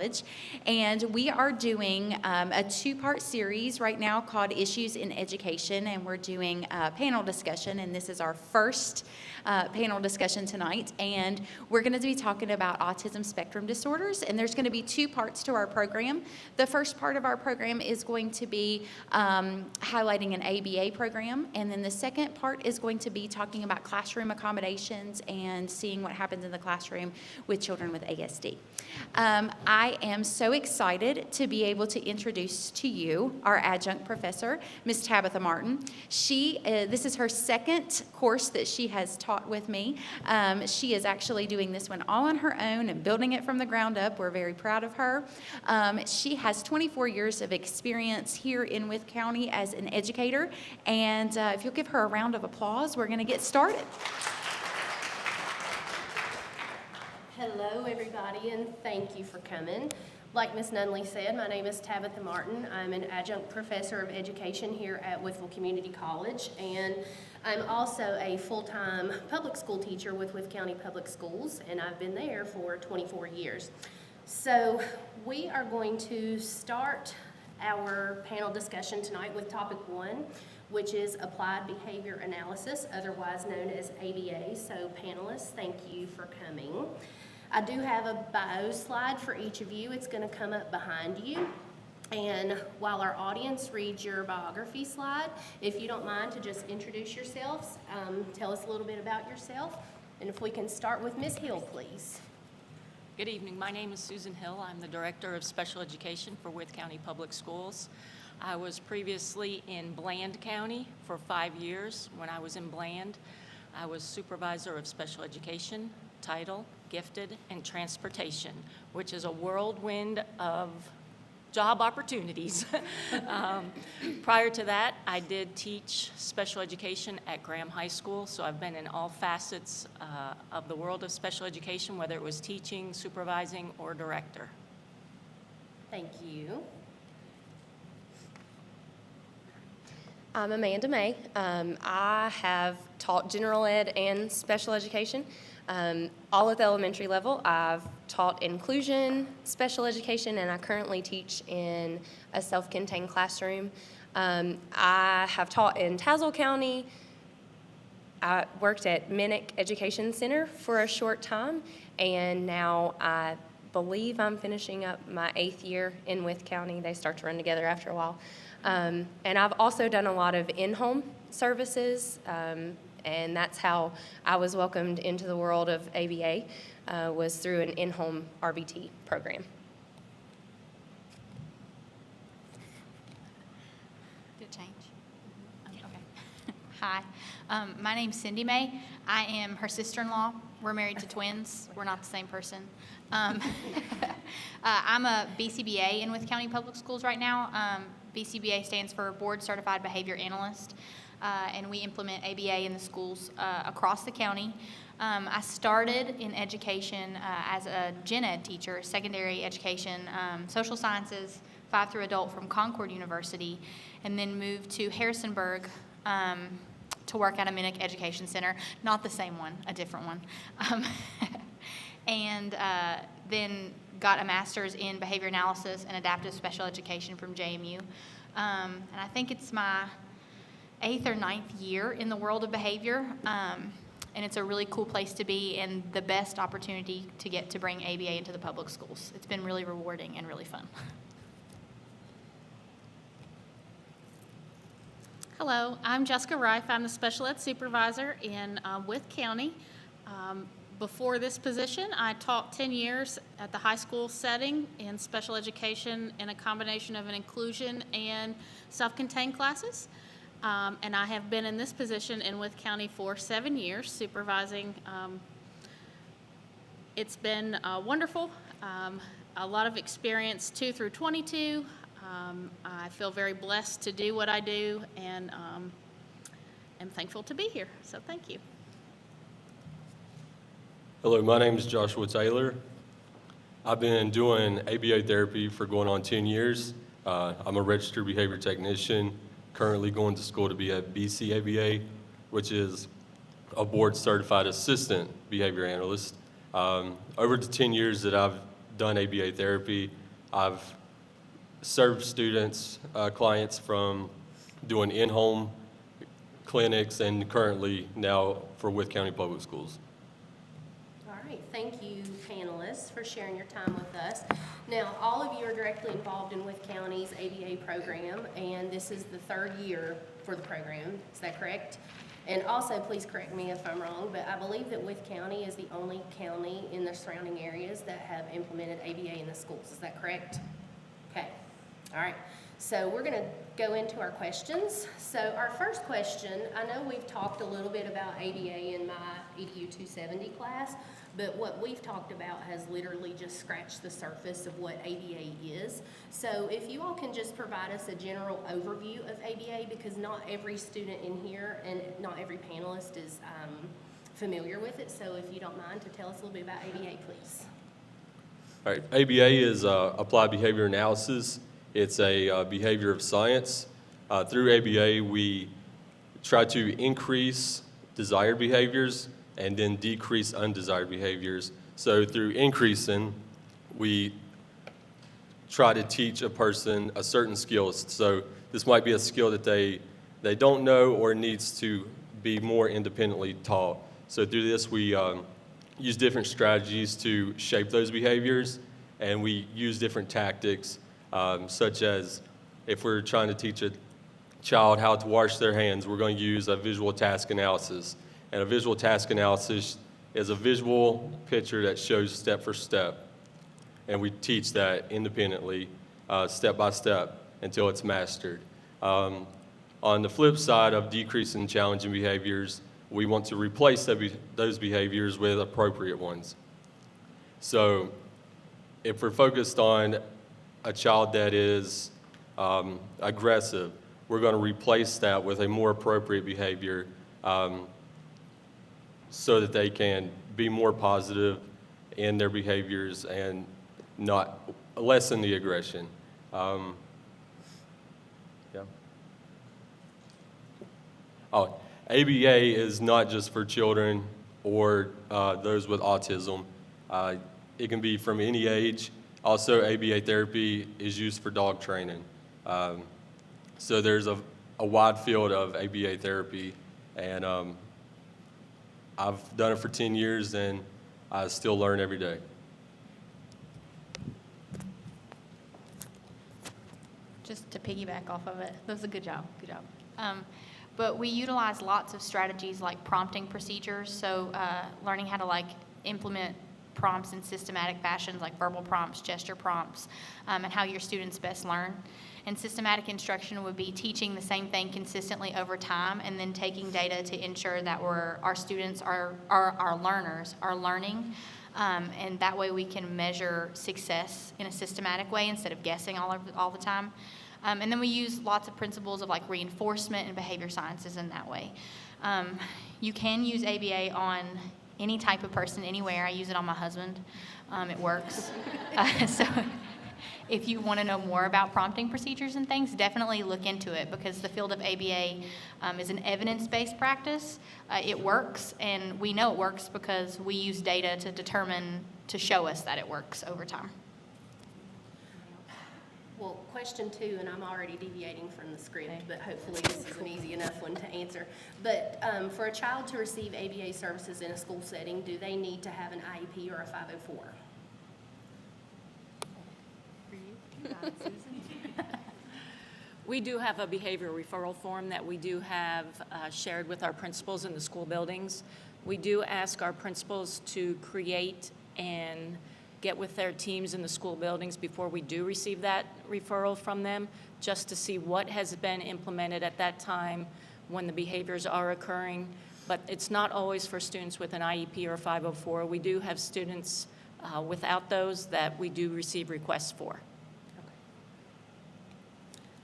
College, and we are doing a two-part series right now called Issues in Education, and we're doing a panel discussion, and this is our first panel discussion tonight, and we're going to be talking about autism spectrum disorders, and there's going to be two parts to our program. The first part of our program is going to be highlighting an ABA program, and then the second part is going to be talking about classroom accommodations and seeing what happens in the classroom with children with ASD. I am so excited to be able to introduce to you our adjunct professor, Ms. Tabitha Martin. This is her second course that she has taught with me. She is actually doing this one all on her own and building it from the ground up. We're very proud of her. She has 24 years of experience here in Wythe County as an educator, and if you'll give her a round of applause, we're going to get started. Hello, everybody, and thank you for coming. Like Ms. Nunley said, my name is Tabitha Martin. I'm an adjunct professor of education here at Wytheville Community College, and I'm also a full-time public school teacher with Wythe County Public Schools, and I've been there for 24 years. So we are going to start our panel discussion tonight with topic 1, which is applied behavior analysis, otherwise known as ABA. So panelists, thank you for coming. I do have a bio slide for each of you. It's going to come up behind you. And while our audience reads your biography slide, if you don't mind to just introduce yourselves, tell us a little bit about yourself. And if we can start with Ms. Hill, please. Good evening. My name is Susan Hill. I'm the Director of Special Education for Wythe County Public Schools. I was previously in Bland County for 5 years. When I was in Bland, I was Supervisor of Special Education, Title, Gifted, and Transportation, which is a whirlwind of job opportunities. Prior to that, I did teach special education at Graham High School, so I've been in all facets of the world of special education, whether it was teaching, supervising, or director. Thank you. I'm Amanda May. I have taught general ed and special education. All at the elementary level. I've taught inclusion, special education, and I currently teach in a self-contained classroom. I have taught in Tazewell County. I worked at Minnick Education Center for a short time, and now I believe I'm finishing up my 8th year in Wythe County. They start to run together after a while. And I've also done a lot of in-home services, and that's how I was welcomed into the world of ABA, was through an in-home RBT program. Did it change? Okay. Hi, my name's Cindy May. I am her sister-in-law. We're married to twins. We're not the same person. I'm a BCBA in Wythe County Public Schools right now. BCBA stands for Board Certified Behavior Analyst, and we implement ABA in the schools across the county. I started in education as a gen ed teacher, secondary education, social sciences, 5 through adult from Concord University, and then moved to Harrisonburg to work at a Minnick Education Center, not the same one, a different one, and then got a master's in behavior analysis and adaptive special education from JMU. And I think it's my 8th or 9th year in the world of behavior, and it's a really cool place to be and the best opportunity to get to bring ABA into the public schools. It's been really rewarding and really fun. Hello, I'm Jessica Reif. I'm the special ed supervisor in Wythe County. Before this position, I taught 10 years at the high school setting in special education in a combination of an inclusion and self-contained classes. And I have been in this position in Wythe County for 7 years, supervising. It's been wonderful. A lot of experience 2 through 22. I feel very blessed to do what I do, and am thankful to be here. So thank you. Hello, my name is Joshua Taylor. I've been doing ABA therapy for going on 10 years. I'm a registered behavior technician, currently going to school to be a BCABA, which is a board certified assistant behavior analyst. Over the 10 years that I've done ABA therapy. I've served students, clients from doing in-home clinics and currently now for Wythe County Public Schools. All right, thank you, panelists, for sharing your time with us. Now, all of you are directly involved in Wythe County's ABA program, and this is the third year for the program. Is that correct? And also, please correct me if I'm wrong, but I believe that Wythe County is the only county in the surrounding areas that have implemented ABA in the schools. Is that correct? Okay. All right. So we're going to go into our questions. So our first question, I know we've talked a little bit about ABA in my EDU 270 class, but what we've talked about has literally just scratched the surface of what ABA is. So if you all can just provide us a general overview of ABA, because not every student in here and not every panelist is familiar with it. So if you don't mind to tell us a little bit about ABA, please. All right, ABA is Applied Behavior Analysis. It's a behavior of science. Through ABA, we try to increase desired behaviors and then decrease undesired behaviors. So through increasing, we try to teach a person a certain skill. So this might be a skill that they don't know or needs to be more independently taught. So through this, we use different strategies to shape those behaviors, and we use different tactics, such as if we're trying to teach a child how to wash their hands, we're going to use a visual task analysis. And a visual task analysis is a visual picture that shows step for step. And we teach that independently, step by step, until it's mastered. On the flip side of decreasing challenging behaviors, we want to replace those behaviors with appropriate ones. So if we're focused on a child that is aggressive, we're going to replace that with a more appropriate behavior so that they can be more positive in their behaviors and not lessen the aggression. Yeah. Oh, ABA is not just for children or those with autism. It can be from any age. Also, ABA therapy is used for dog training. So there's a wide field of ABA therapy, and I've done it for 10 years, and I still learn every day. Just to piggyback off of it, that was a good job, good job. But we utilize lots of strategies like prompting procedures, so learning how to implement prompts in systematic fashions like verbal prompts, gesture prompts, and how your students best learn. And systematic instruction would be teaching the same thing consistently over time and then taking data to ensure that our students, our learners, are learning. And that way we can measure success in a systematic way instead of guessing all the time. And then we use lots of principles of reinforcement and behavior sciences in that way. You can use ABA on any type of person anywhere. I use it on my husband. It works. So if you want to know more about prompting procedures and things, definitely look into it, because the field of ABA is an evidence-based practice. It works, and we know it works because we use data to show us that it works over time. Well, question 2, and I'm already deviating from the script, but hopefully this is an easy enough one to answer. But for a child to receive ABA services in a school setting, do they need to have an IEP or a 504? We do have a behavior referral form that we do have shared with our principals in the school buildings. We do ask our principals to create and get with their teams in the school buildings before we do receive that referral from them, just to see what has been implemented at that time when the behaviors are occurring. But it's not always for students with an IEP or 504. We do have students without those that we do receive requests for.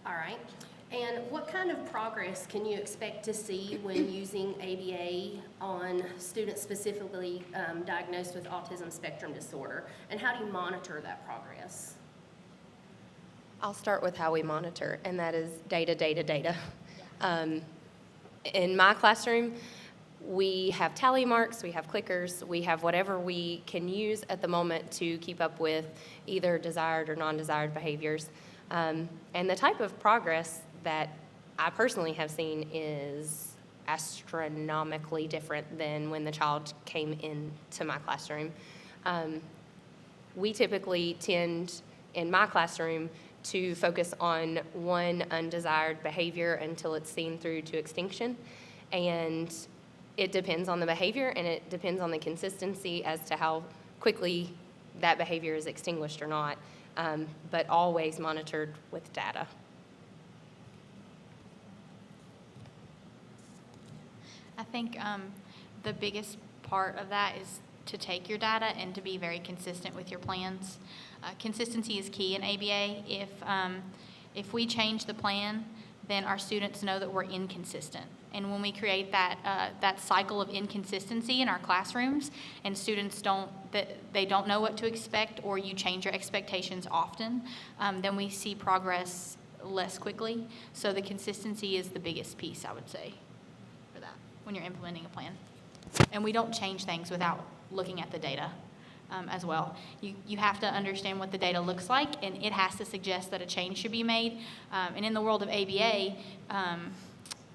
All right. And what kind of progress can you expect to see when using ABA on students specifically diagnosed with autism spectrum disorder? And how do you monitor that progress? I'll start with how we monitor, and that is data. In my classroom, We have tally marks, we have clickers, we have whatever we can use at the moment to keep up with either desired or non-desired behaviors. And the type of progress that I personally have seen is astronomically different than when the child came into my classroom. We typically tend, in my classroom, to focus on one undesired behavior until it's seen through to extinction. And it depends on the behavior, and it depends on the consistency as to how quickly that behavior is extinguished or not, but always monitored with data. I think the biggest part of that is to take your data and to be very consistent with your plans. Consistency is key in ABA. If we change the plan, then our students know that we're inconsistent. And when we create that cycle of inconsistency in our classrooms, and students don't know what to expect, or you change your expectations often, then we see progress less quickly. So the consistency is the biggest piece, I would say, for that when you're implementing a plan. And we don't change things without looking at the data as well. You have to understand what the data looks like, and it has to suggest that a change should be made. And in the world of ABA,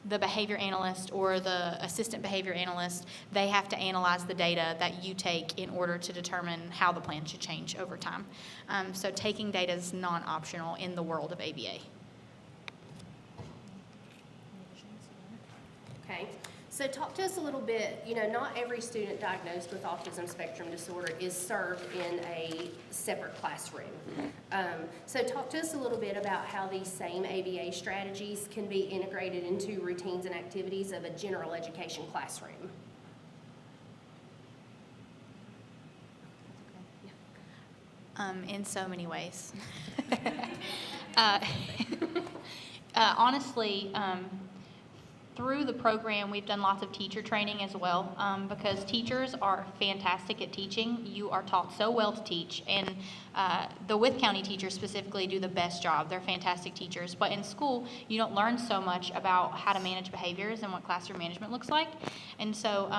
the behavior analyst or the assistant behavior analyst, they have to analyze the data that you take in order to determine how the plan should change over time. So taking data is non-optional in the world of ABA. Okay, so talk to us a little bit, not every student diagnosed with autism spectrum disorder is served in a separate classroom. So talk to us a little bit about how these same ABA strategies can be integrated into routines and activities of a general education classroom. In so many ways. Honestly, through the program, we've done lots of teacher training as well, because teachers are fantastic at teaching. You are taught so well to teach, and the Wythe County teachers specifically do the best job. They're fantastic teachers, but in school, you don't learn so much about how to manage behaviors and what classroom management looks like. And so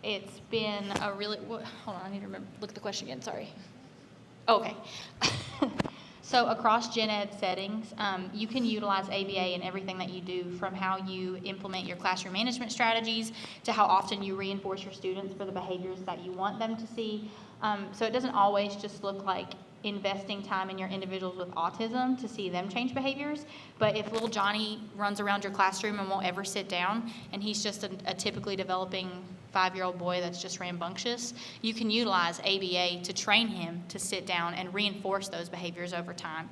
it's been a really, hold on, I need to look at the question again, sorry. Okay. So across gen ed settings, you can utilize ABA in everything that you do, from how you implement your classroom management strategies to how often you reinforce your students for the behaviors that you want them to see. So it doesn't always just look like investing time in your individuals with autism to see them change behaviors, but if little Johnny runs around your classroom and won't ever sit down, and he's just a typically developing 5-year-old boy that's just rambunctious, you can utilize ABA to train him to sit down and reinforce those behaviors over time.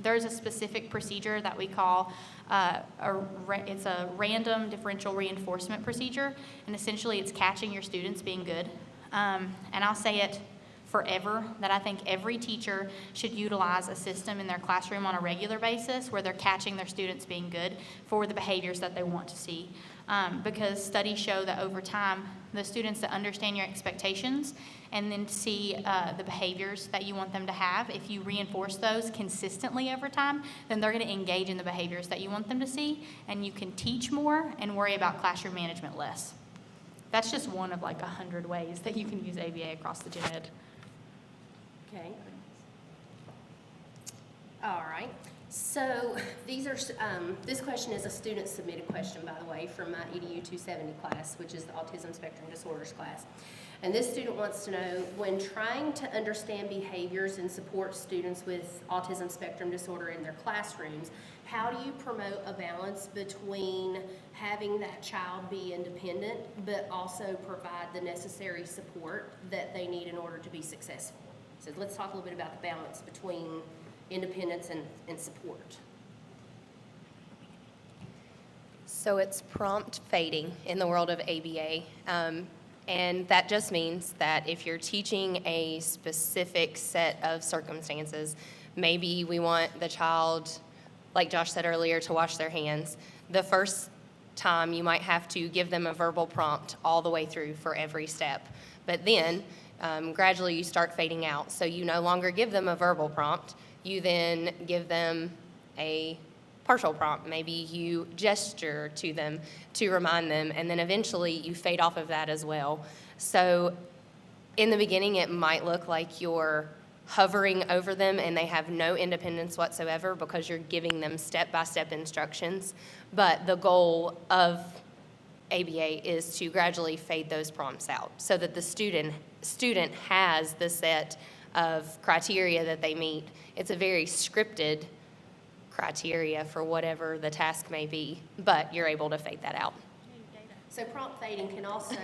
There's a specific procedure that we call it's a random differential reinforcement procedure, and essentially it's catching your students being good. And I'll say it forever, that I think every teacher should utilize a system in their classroom on a regular basis where they're catching their students being good for the behaviors that they want to see. Because studies show that over time, the students that understand your expectations and then see the behaviors that you want them to have, if you reinforce those consistently over time, then they're going to engage in the behaviors that you want them to see, and you can teach more and worry about classroom management less. That's just one of like 100 ways that you can use ABA across the gen ed. Okay. All right. So these are, this question is a student submitted question, by the way, from my EDU 270 class, which is the Autism Spectrum Disorders class. And this student wants to know, when trying to understand behaviors and support students with autism spectrum disorder in their classrooms, how do you promote a balance between having that child be independent, but also provide the necessary support that they need in order to be successful? So let's talk a little bit about the balance between independence and support. So it's prompt fading in the world of ABA. And that just means that if you're teaching a specific set of circumstances, maybe we want the child, like Josh said earlier, to wash their hands. The first time you might have to give them a verbal prompt all the way through for every step. But then gradually you start fading out. So you no longer give them a verbal prompt. You then give them a partial prompt. Maybe you gesture to them to remind them, and then eventually you fade off of that as well. So in the beginning, it might look like you're hovering over them and they have no independence whatsoever because you're giving them step-by-step instructions. But the goal of ABA is to gradually fade those prompts out so that the student has the set of criteria that they meet. It's a very scripted criteria for whatever the task may be, but you're able to fade that out. So prompt fading can also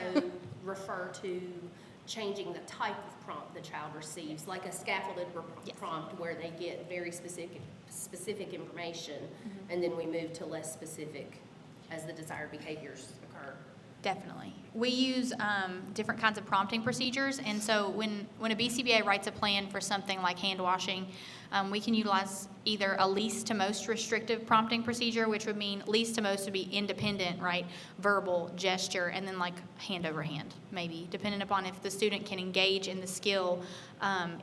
refer to changing the type of prompt the child receives, like a scaffolded prompt where they get very specific information, and then we move to less specific as the desired behaviors occur. Definitely. We use different kinds of prompting procedures, and so when a BCBA writes a plan for something like hand washing, we can utilize either a least to most restrictive prompting procedure, which would mean least to most would be independent, right? Verbal, gesture, and then like hand over hand, maybe, depending upon if the student can engage in the skill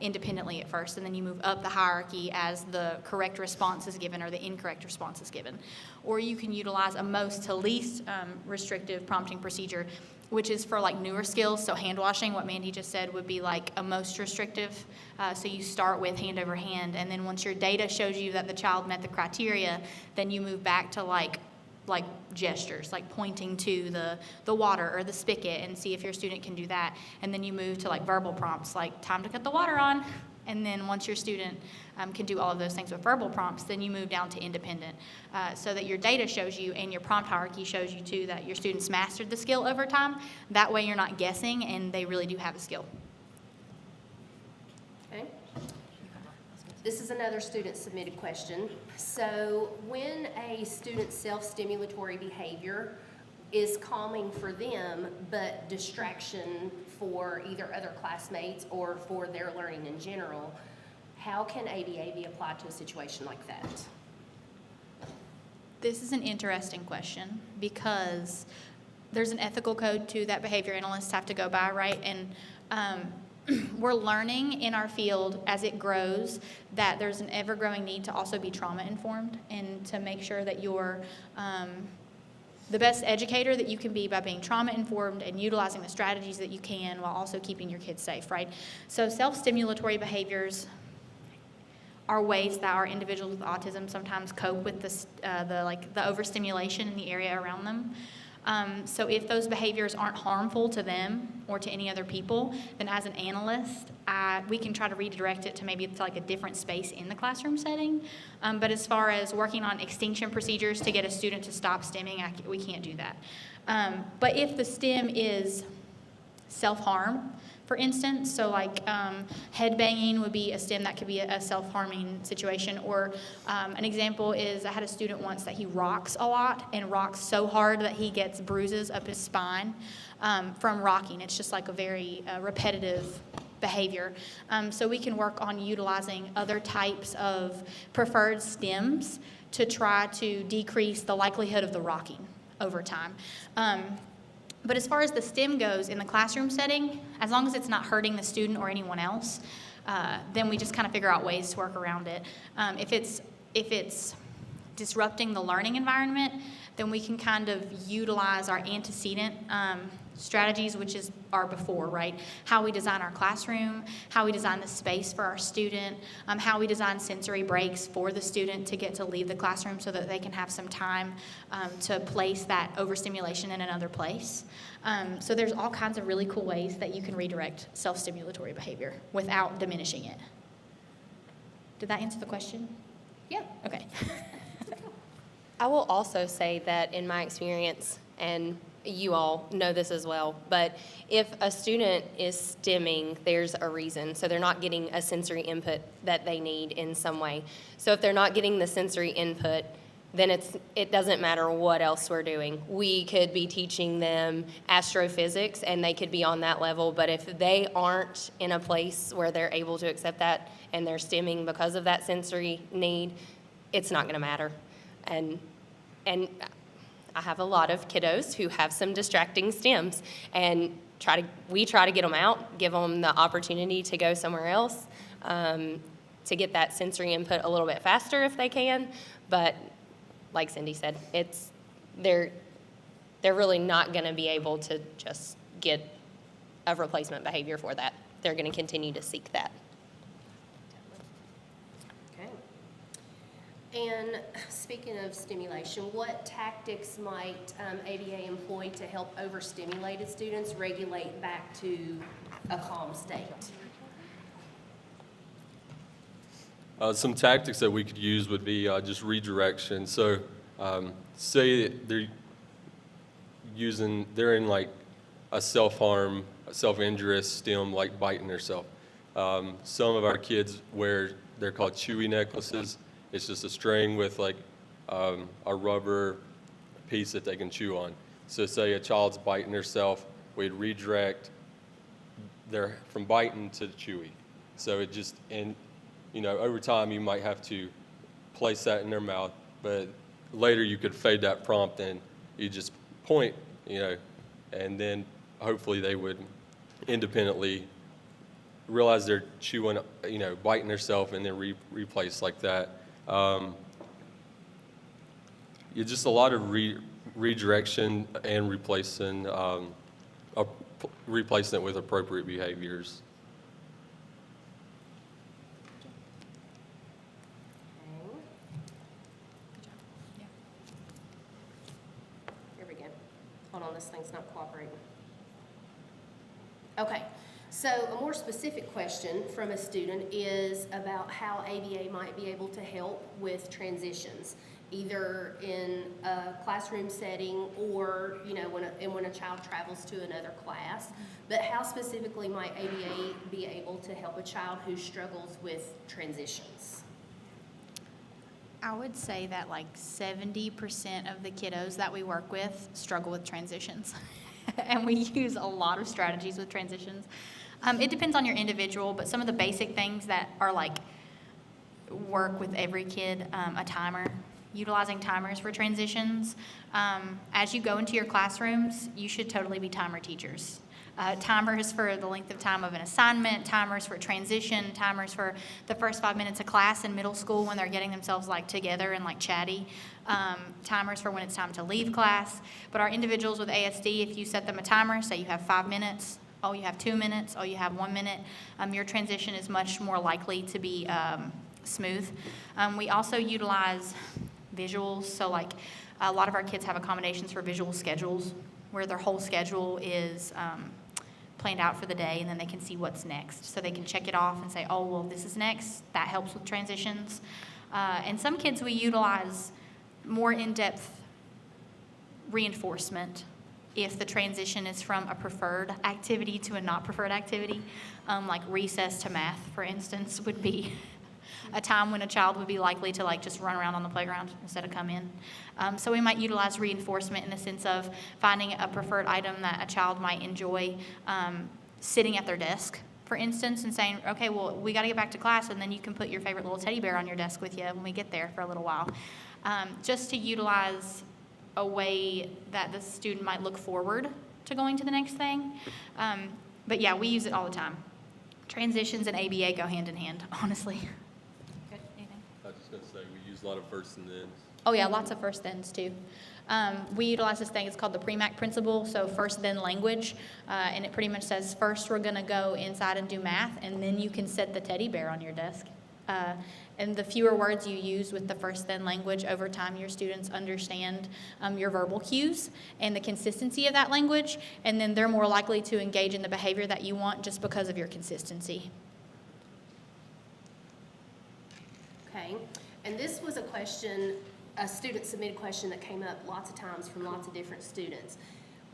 independently at first, and then you move up the hierarchy as the correct response is given or the incorrect response is given. Or you can utilize a most to least restrictive prompting procedure, which is for like newer skills. So hand washing, what Mandy just said, would be like a most restrictive. So you start with hand over hand, and then once your data shows you that the child met the criteria, then you move back to like gestures, like pointing to the water or the spigot and see if your student can do that. And then you move to like verbal prompts, like time to cut the water on. And then once your student can do all of those things with verbal prompts, then you move down to independent, so that your data shows you and your prompt hierarchy shows you too that your students mastered the skill over time. That way you're not guessing and they really do have a skill. Okay. This is another student submitted question. So when a student's self-stimulatory behavior is calming for them, but distraction for either other classmates or for their learning in general, how can ABA be applied to a situation like that? This is an interesting question because there's an ethical code too that behavior analysts have to go by, right? And we're learning in our field as it grows that there's an ever-growing need to also be trauma-informed and to make sure that you're the best educator that you can be by being trauma-informed and utilizing the strategies that you can while also keeping your kids safe, right? So self-stimulatory behaviors are ways that our individuals with autism sometimes cope with the overstimulation in the area around them. So if those behaviors aren't harmful to them or to any other people, then as an analyst, we can try to redirect it to maybe it's like a different space in the classroom setting. But as far as working on extinction procedures to get a student to stop stimming, we can't do that. But if the stim is self-harm, for instance, so like head banging would be a stim that could be a self-harming situation. Or an example is I had a student once that he rocks a lot and rocks so hard that he gets bruises up his spine from rocking. It's just like a very repetitive behavior. So we can work on utilizing other types of preferred stims to try to decrease the likelihood of the rocking over time. But as far as the stim goes in the classroom setting, as long as it's not hurting the student or anyone else, then we just kind of figure out ways to work around it. If it's disrupting the learning environment, then we can kind of utilize our antecedent strategies, which are before, right? How we design our classroom, how we design the space for our student, how we design sensory breaks for the student to get to leave the classroom so that they can have some time to place that overstimulation in another place. So there's all kinds of really cool ways that you can redirect self-stimulatory behavior without diminishing it. Did that answer the question? Yeah. Okay. I will also say that in my experience, and you all know this as well, but if a student is stimming, there's a reason. So they're not getting a sensory input that they need in some way. So if they're not getting the sensory input, then it doesn't matter what else we're doing. We could be teaching them astrophysics and they could be on that level, but if they aren't in a place where they're able to accept that and they're stimming because of that sensory need, it's not gonna matter. And I have a lot of kiddos who have some distracting stims, and we try to get them out, give them the opportunity to go somewhere else, to get that sensory input a little bit faster if they can, but like Cindy said, they're really not going to be able to just get a replacement behavior for that. They're going to continue to seek that. Okay. And speaking of stimulation, what tactics might ABA employ to help overstimulated students regulate back to a calm state? Some tactics that we could use would be just redirection. So say they're in like a self-harm, a self-injurious stim, like biting themselves. Some of our kids they're called chewy necklaces. It's just a string with like a rubber piece that they can chew on. So say a child's biting herself, we'd redirect from biting to chewy. So it just, and over time you might have to place that in their mouth, but later you could fade that prompt and you just point, and then hopefully they would independently realize they're chewing, biting themselves and then replace like that. Just a lot of redirection and replacing it with appropriate behaviors. Here we go. Hold on, this thing's not cooperating. Okay, so a more specific question from a student is about how ABA might be able to help with transitions, either in a classroom setting or, when a child travels to another class. But how specifically might ABA be able to help a child who struggles with transitions? I would say that like 70% of the kiddos that we work with struggle with transitions. And we use a lot of strategies with transitions. It depends on your individual, but some of the basic things that are like work with every kid, a timer, utilizing timers for transitions. As you go into your classrooms, you should totally be timer teachers. Timers for the length of time of an assignment, timers for transition, timers for the first 5 minutes of class in middle school when they're getting themselves like together and like chatty, timers for when it's time to leave class. But our individuals with ASD, if you set them a timer, say you have 5 minutes, oh, you have 2 minutes, oh, you have 1 minute, your transition is much more likely to be smooth. We also utilize visuals, so like a lot of our kids have accommodations for visual schedules where their whole schedule is planned out for the day, and then they can see what's next. So they can check it off and say, oh, well, this is next. That helps with transitions. And some kids we utilize more in-depth reinforcement if the transition is from a preferred activity to a not preferred activity. Like recess to math, for instance, would be a time when a child would be likely to like just run around on the playground instead of come in. So we might utilize reinforcement in the sense of finding a preferred item that a child might enjoy sitting at their desk, for instance, and saying, okay, well, we got to get back to class, and then you can put your favorite little teddy bear on your desk with you when we get there for a little while. Just to utilize a way that the student might look forward to going to the next thing. But yeah, we use it all the time. Transitions and ABA go hand in hand, honestly. I was just going to say, we use a lot of first and thens. Oh yeah, lots of first thens too. We utilize this thing, it's called the PREMAC principle, so first then language, and it pretty much says first we're going to go inside and do math, and then you can set the teddy bear on your desk. And the fewer words you use with the first then language, over time your students understand your verbal cues and the consistency of that language, and then they're more likely to engage in the behavior that you want just because of your consistency. Okay, and this was a question, a student submitted question that came up lots of times from lots of different students.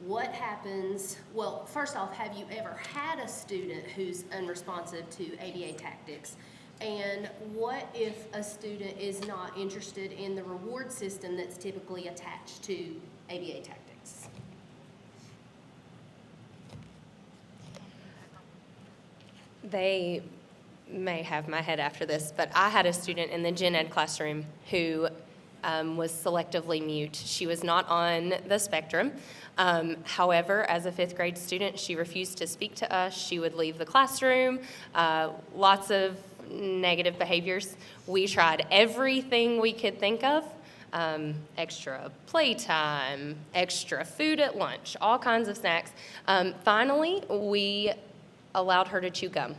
What happens, well, first off, have you ever had a student who's unresponsive to ABA tactics? And what if a student is not interested in the reward system that's typically attached to ABA tactics? They may have my head after this, but I had a student in the gen ed classroom who was selectively mute. She was not on the spectrum. However, as a fifth grade student, she refused to speak to us. She would leave the classroom. Lots of negative behaviors. We tried everything we could think of extra playtime, extra food at lunch, all kinds of snacks. Finally, we allowed her to chew gum.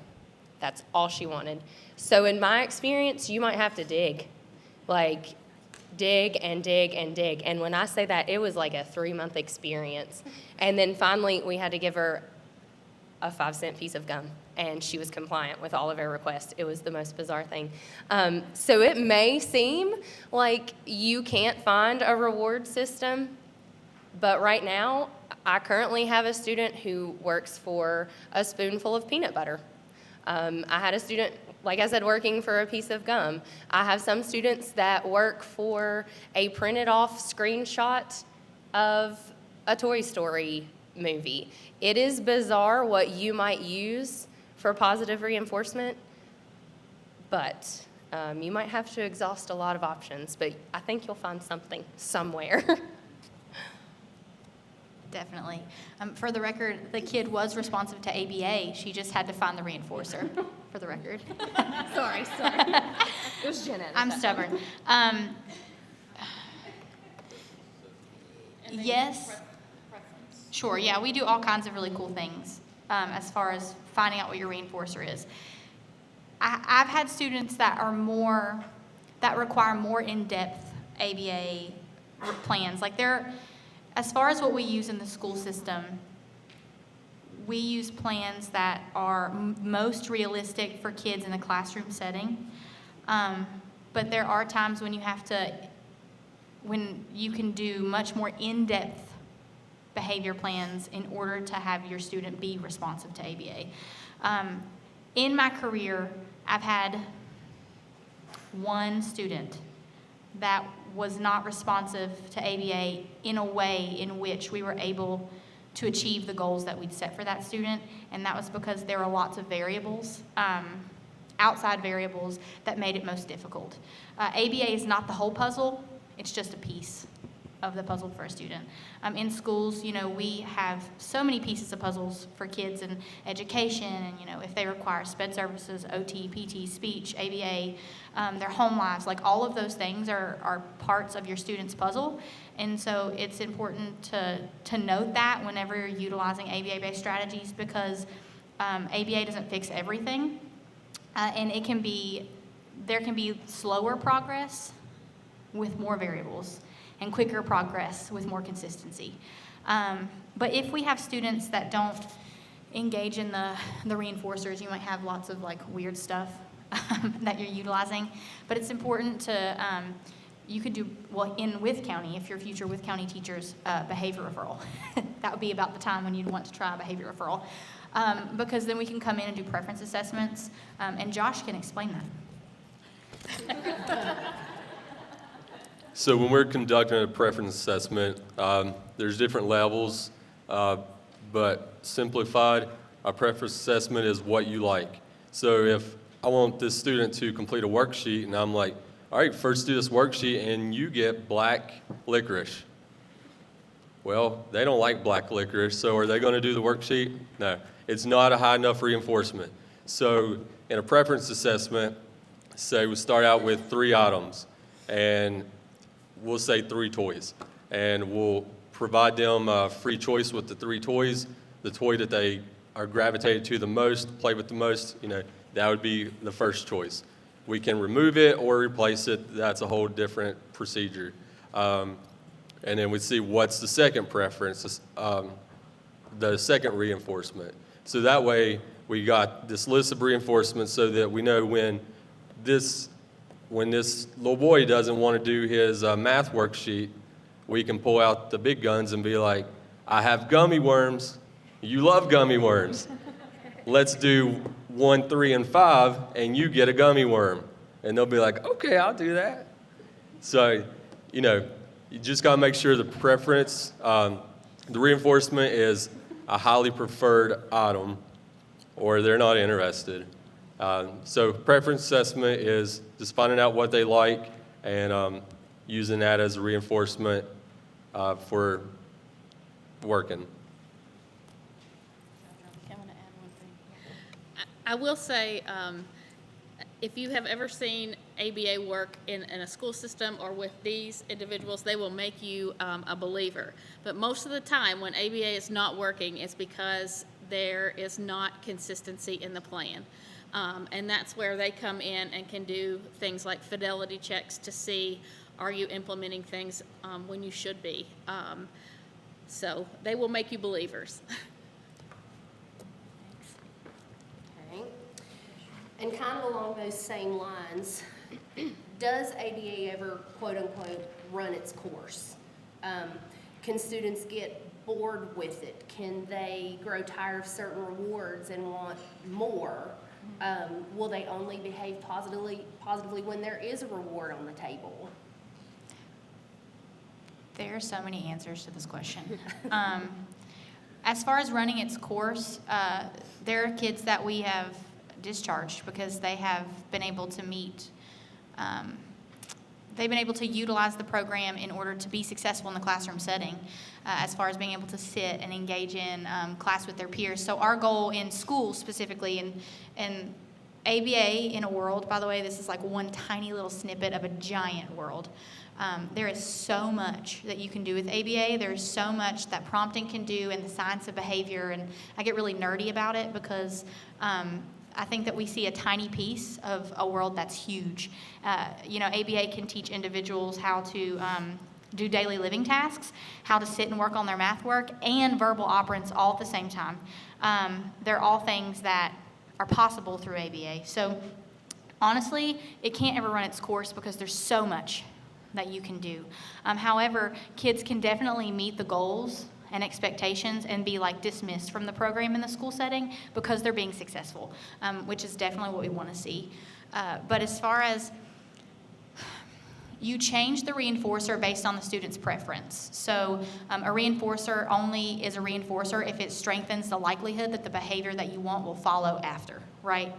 That's all she wanted. So in my experience, you might have to dig. Like, dig and dig and dig. And when I say that, it was like a 3-month experience. And then finally, we had to give her a 5-cent piece of gum, and she was compliant with all of our requests. It was the most bizarre thing. So it may seem like you can't find a reward system, but right now, I currently have a student who works for a spoonful of peanut butter. I had a student, like I said, working for a piece of gum. I have some students that work for a printed off screenshot of a Toy Story movie. It is bizarre what you might use for positive reinforcement, but you might have to exhaust a lot of options, but I think you'll find something somewhere. Definitely. For the record, the kid was responsive to ABA. She just had to find the reinforcer, for the record. Sorry. It was Jenna. I'm stubborn. Yes. Sure, yeah, we do all kinds of really cool things as far as finding out what your reinforcer is. I've had students that require more in-depth ABA plans. Like as far as what we use in the school system, we use plans that are most realistic for kids in the classroom setting. But there are times when you can do much more in-depth behavior plans in order to have your student be responsive to ABA. In my career, I've had one student that was not responsive to ABA in a way in which we were able to achieve the goals that we'd set for that student, and that was because there were lots of variables, outside variables, that made it most difficult. ABA is not the whole puzzle, it's just a piece of the puzzle for a student. In schools, we have so many pieces of puzzles for kids in education, and if they require SPED services, OT, PT, speech, ABA, their home lives, like all of those things are parts of your student's puzzle. And so it's important to note that whenever you're utilizing ABA-based strategies, because ABA doesn't fix everything, and there can be slower progress with more variables, and quicker progress with more consistency. But if we have students that don't engage in the reinforcers, you might have lots of weird stuff that you're utilizing. But it's important to, you could do, in With County, if you're future With County teachers, behavior referral. That would be about the time when you'd want to try a behavior referral. Because then we can come in and do preference assessments, and Josh can explain that. So when we're conducting a preference assessment, there's different levels, but simplified, a preference assessment is what you like. So if I want this student to complete a worksheet, and I'm like, all right, first do this worksheet, and you get black licorice. Well, they don't like black licorice, so are they going to do the worksheet? No, it's not a high enough reinforcement. So in a preference assessment, say we start out with 3 items, and we'll say 3 toys, and we'll provide them a free choice with the 3 toys. The toy that they are gravitated to the most, play with the most, that would be the first choice. We can remove it or replace it. That's a whole different procedure. And then we see what's the second preference, the second reinforcement. So that way we got this list of reinforcements so that we know when this little boy doesn't want to do his math worksheet, we can pull out the big guns and be like, I have gummy worms. You love gummy worms. Let's do 1, 3, and 5, and you get a gummy worm. And they'll be like, okay, I'll do that. So, you just got to make sure the preference, the reinforcement is a highly preferred item, or they're not interested. So preference assessment is just finding out what they like and using that as a reinforcement for working. I will say, if you have ever seen ABA work in a school system or with these individuals, they will make you a believer. But most of the time, when ABA is not working, it's because there is not consistency in the plan. And that's where they come in and can do things like fidelity checks to see, are you implementing things when you should be? So they will make you believers. Okay. And kind of along those same lines, does ABA ever, quote unquote, run its course? Can students get bored with it? Can they grow tired of certain rewards and want more? Will they only behave positively when there is a reward on the table? There are so many answers to this question. As far as running its course, there are kids that we have discharged because they have been able to meet, they've been able to utilize the program in order to be successful in the classroom setting, as far as being able to sit and engage in class with their peers. So our goal in school specifically, and ABA in a world, by the way, this is like one tiny little snippet of a giant world. There is so much that you can do with ABA. There's so much that prompting can do and the science of behavior, and I get really nerdy about it because I think that we see a tiny piece of a world that's huge. ABA can teach individuals how to do daily living tasks, how to sit and work on their math work, and verbal operants all at the same time. They're all things that are possible through ABA. So honestly, it can't ever run its course because there's so much that you can do. However, kids can definitely meet the goals and expectations and be dismissed from the program in the school setting because they're being successful, which is definitely what we want to see. But as far as you change the reinforcer based on the student's preference. So a reinforcer only is a reinforcer if it strengthens the likelihood that the behavior that you want will follow after, right?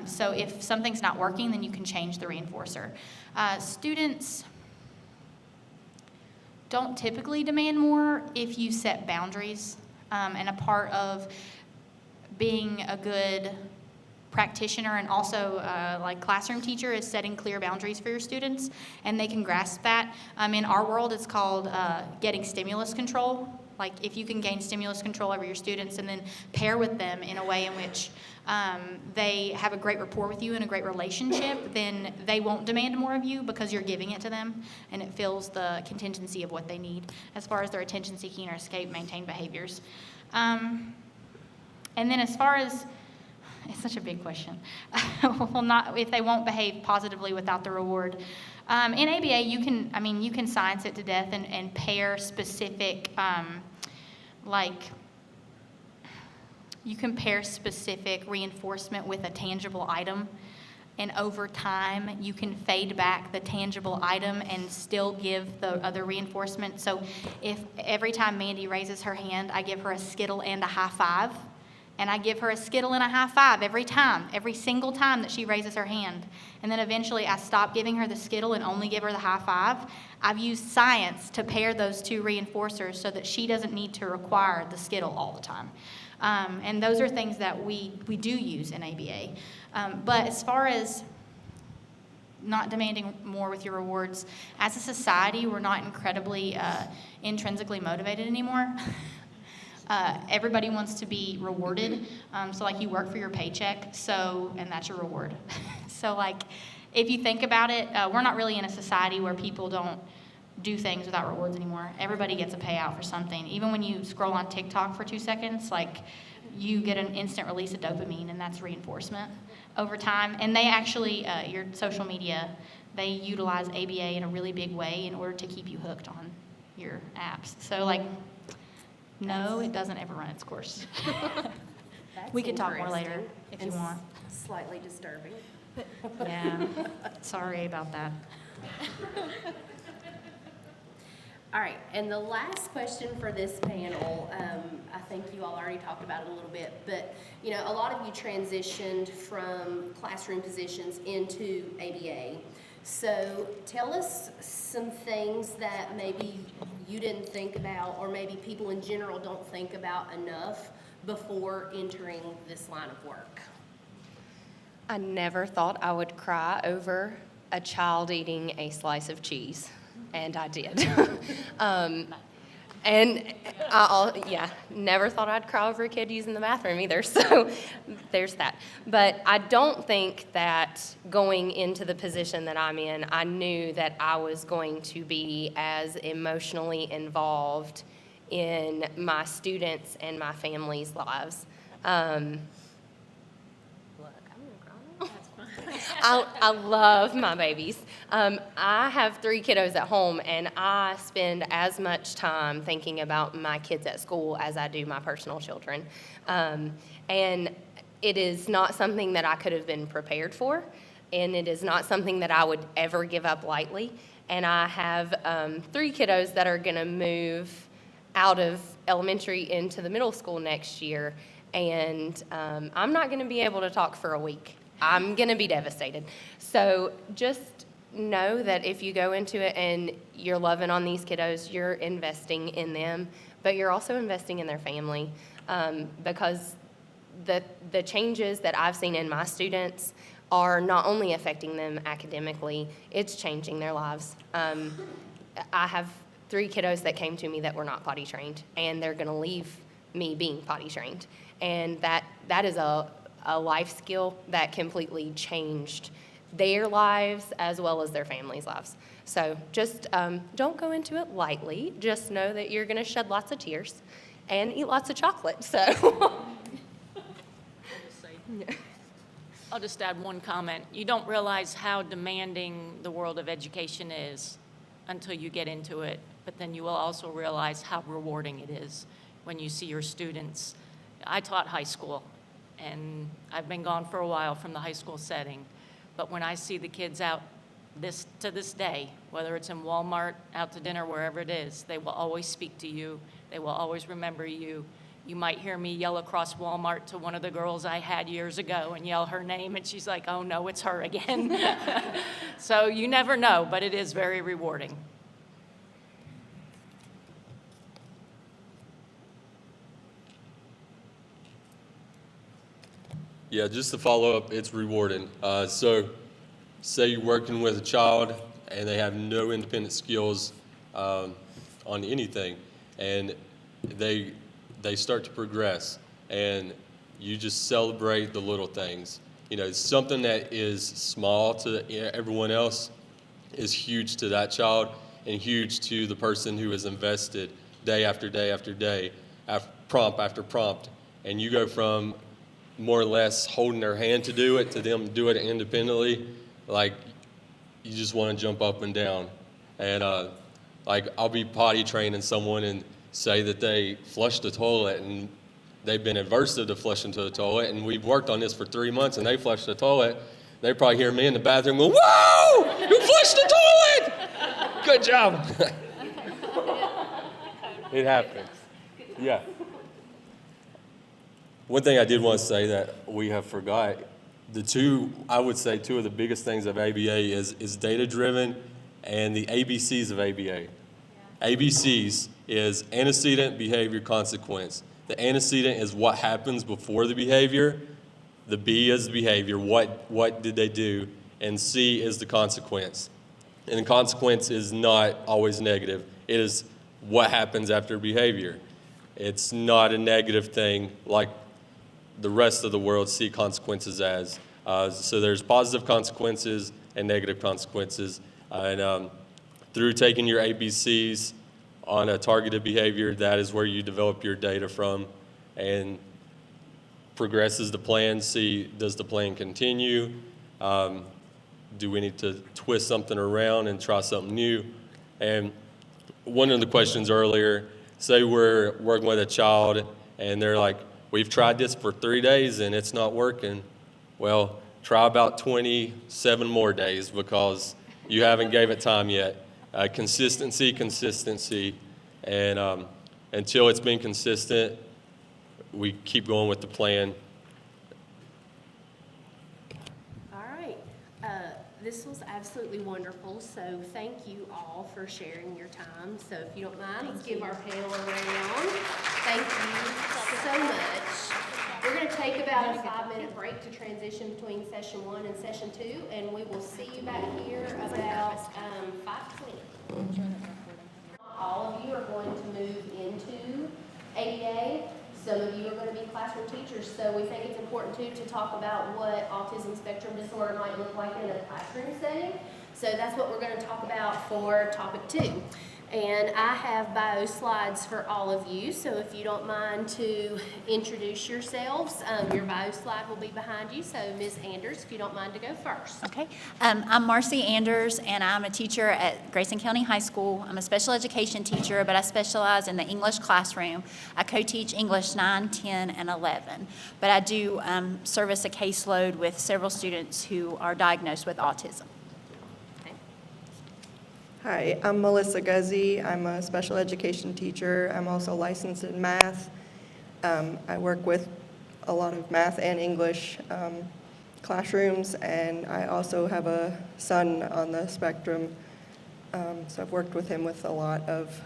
So if something's not working, then you can change the reinforcer. Students don't typically demand more if you set boundaries. And a part of being a good practitioner and also classroom teacher is setting clear boundaries for your students, and they can grasp that. In our world, it's called getting stimulus control. If you can gain stimulus control over your students and then pair with them in a way in which they have a great rapport with you and a great relationship, then they won't demand more of you because you're giving it to them, and it fills the contingency of what they need as far as their attention-seeking or escape-maintained behaviors. And then as far as, it's such a big question, if they won't behave positively without the reward. In ABA, you can science it to death and pair specific, you can pair specific reinforcement with a tangible item, and over time, you can fade back the tangible item and still give the other reinforcement. So if every time Mandy raises her hand, I give her a Skittle and a high five, and I give her a Skittle and a high five every single time that she raises her hand. And then eventually I stop giving her the Skittle and only give her the high five. I've used science to pair those two reinforcers so that she doesn't need to require the Skittle all the time. And those are things that we do use in ABA. But as far as not demanding more with your rewards, as a society, we're not incredibly intrinsically motivated anymore. Everybody wants to be rewarded. So you work for your paycheck, and that's your reward. So if you think about it, we're not really in a society where people don't do things without rewards anymore. Everybody gets a payout for something. Even when you scroll on TikTok for 2 seconds, you get an instant release of dopamine, and that's reinforcement over time. And they actually, your social media, they utilize ABA in a really big way in order to keep you hooked on your apps. So no, it doesn't ever run its course. We could talk more later if you want. Slightly disturbing. Yeah, sorry about that. All right, and the last question for this panel, I think you all already talked about it a little bit, but a lot of you transitioned from classroom positions into ABA. So tell us some things that maybe you didn't think about, or maybe people in general don't think about enough before entering this line of work. I never thought I would cry over a child eating a slice of cheese, and I did. And never thought I'd cry over a kid using the bathroom either, so there's that. But I don't think that going into the position that I'm in, I knew that I was going to be as emotionally involved in my students and my family's lives. I love my babies. I have 3 kiddos at home, and I spend as much time thinking about my kids at school as I do my personal children. And it is not something that I could have been prepared for, and it is not something that I would ever give up lightly. And I have 3 kiddos that are going to move out of elementary into the middle school next year, and I'm not going to be able to talk for a week. I'm going to be devastated. So just know that if you go into it and you're loving on these kiddos, you're investing in them, but you're also investing in their family, because the changes that I've seen in my students are not only affecting them academically, it's changing their lives. I have 3 kiddos that came to me that were not potty trained, and they're going to leave me being potty trained. And that is a life skill that completely changed their lives as well as their families' lives. So just don't go into it lightly. Just know that you're going to shed lots of tears and eat lots of chocolate. So I'll just add one comment. You don't realize how demanding the world of education is until you get into it, but then you will also realize how rewarding it is when you see your students. I taught high school, and I've been gone for a while from the high school setting, but when I see the kids out to this day, whether it's in Walmart, out to dinner, wherever it is, they will always speak to you. They will always remember you. You might hear me yell across Walmart to one of the girls I had years ago and yell her name, and she's like, oh no, it's her again. So you never know, but it is very rewarding. Yeah, just to follow up, it's rewarding. So say you're working with a child and they have no independent skills on anything, and they start to progress, and you just celebrate the little things. You know, something that is small to everyone else is huge to that child and huge to the person who is invested day after day after day, prompt after prompt. And you go from more or less holding their hand to do it to them do it independently. Like, you just want to jump up and down. And like, I'll be potty training someone and say that they flushed the toilet and they've been aversive to flushing to the toilet, and we've worked on this for 3 months and they flushed the toilet. They probably hear me in the bathroom going, whoa, you flushed the toilet! Good job. It happens. Yeah. One thing I did want to say that we have forgot, I would say two of the biggest things of ABA is data-driven and the ABCs of ABA. ABCs is antecedent, behavior, consequence. The antecedent is what happens before the behavior. The B is the behavior, what did they do? And C is the consequence. And the consequence is not always negative. It is what happens after behavior. It's not a negative thing like the rest of the world see consequences as. So there's positive consequences and negative consequences. And through taking your ABCs on a targeted behavior, that is where you develop your data from, and progresses the plan. See, does the plan continue? Do we need to twist something around and try something new? And one of the questions earlier, say we're working with a child and they're like, we've tried this for 3 days and it's not working. Well, try about 27 more days because you haven't gave it time yet. Consistency, and until it's been consistent, we keep going with the plan. All right. This was absolutely wonderful, so thank you all for sharing your time. So if you don't mind, let's give our panel a round. Thank you so much. We're going to take about a 5-minute break to transition between session 1 and session 2, and we will see you back here about 5:20. All of you are going to move into ABA. Some of you are going to be classroom teachers, so we think it's important too to talk about what autism spectrum disorder might look like in a classroom setting. So that's what we're going to talk about for topic 2. And I have bio slides for all of you, so if you don't mind to introduce yourselves, your bio slide will be behind you. So Ms. Anders, if you don't mind to go first. Okay. I'm Marcy Anders, and I'm a teacher at Grayson County High School. I'm a special education teacher, but I specialize in the English classroom. I co-teach English 9, 10, and 11. But I do service a caseload with several students who are diagnosed with autism. Hi, I'm Melissa Guzzi. I'm a special education teacher. I'm also licensed in math. I work with a lot of math and English classrooms, and I also have a son on the spectrum, so I've worked with him with a lot of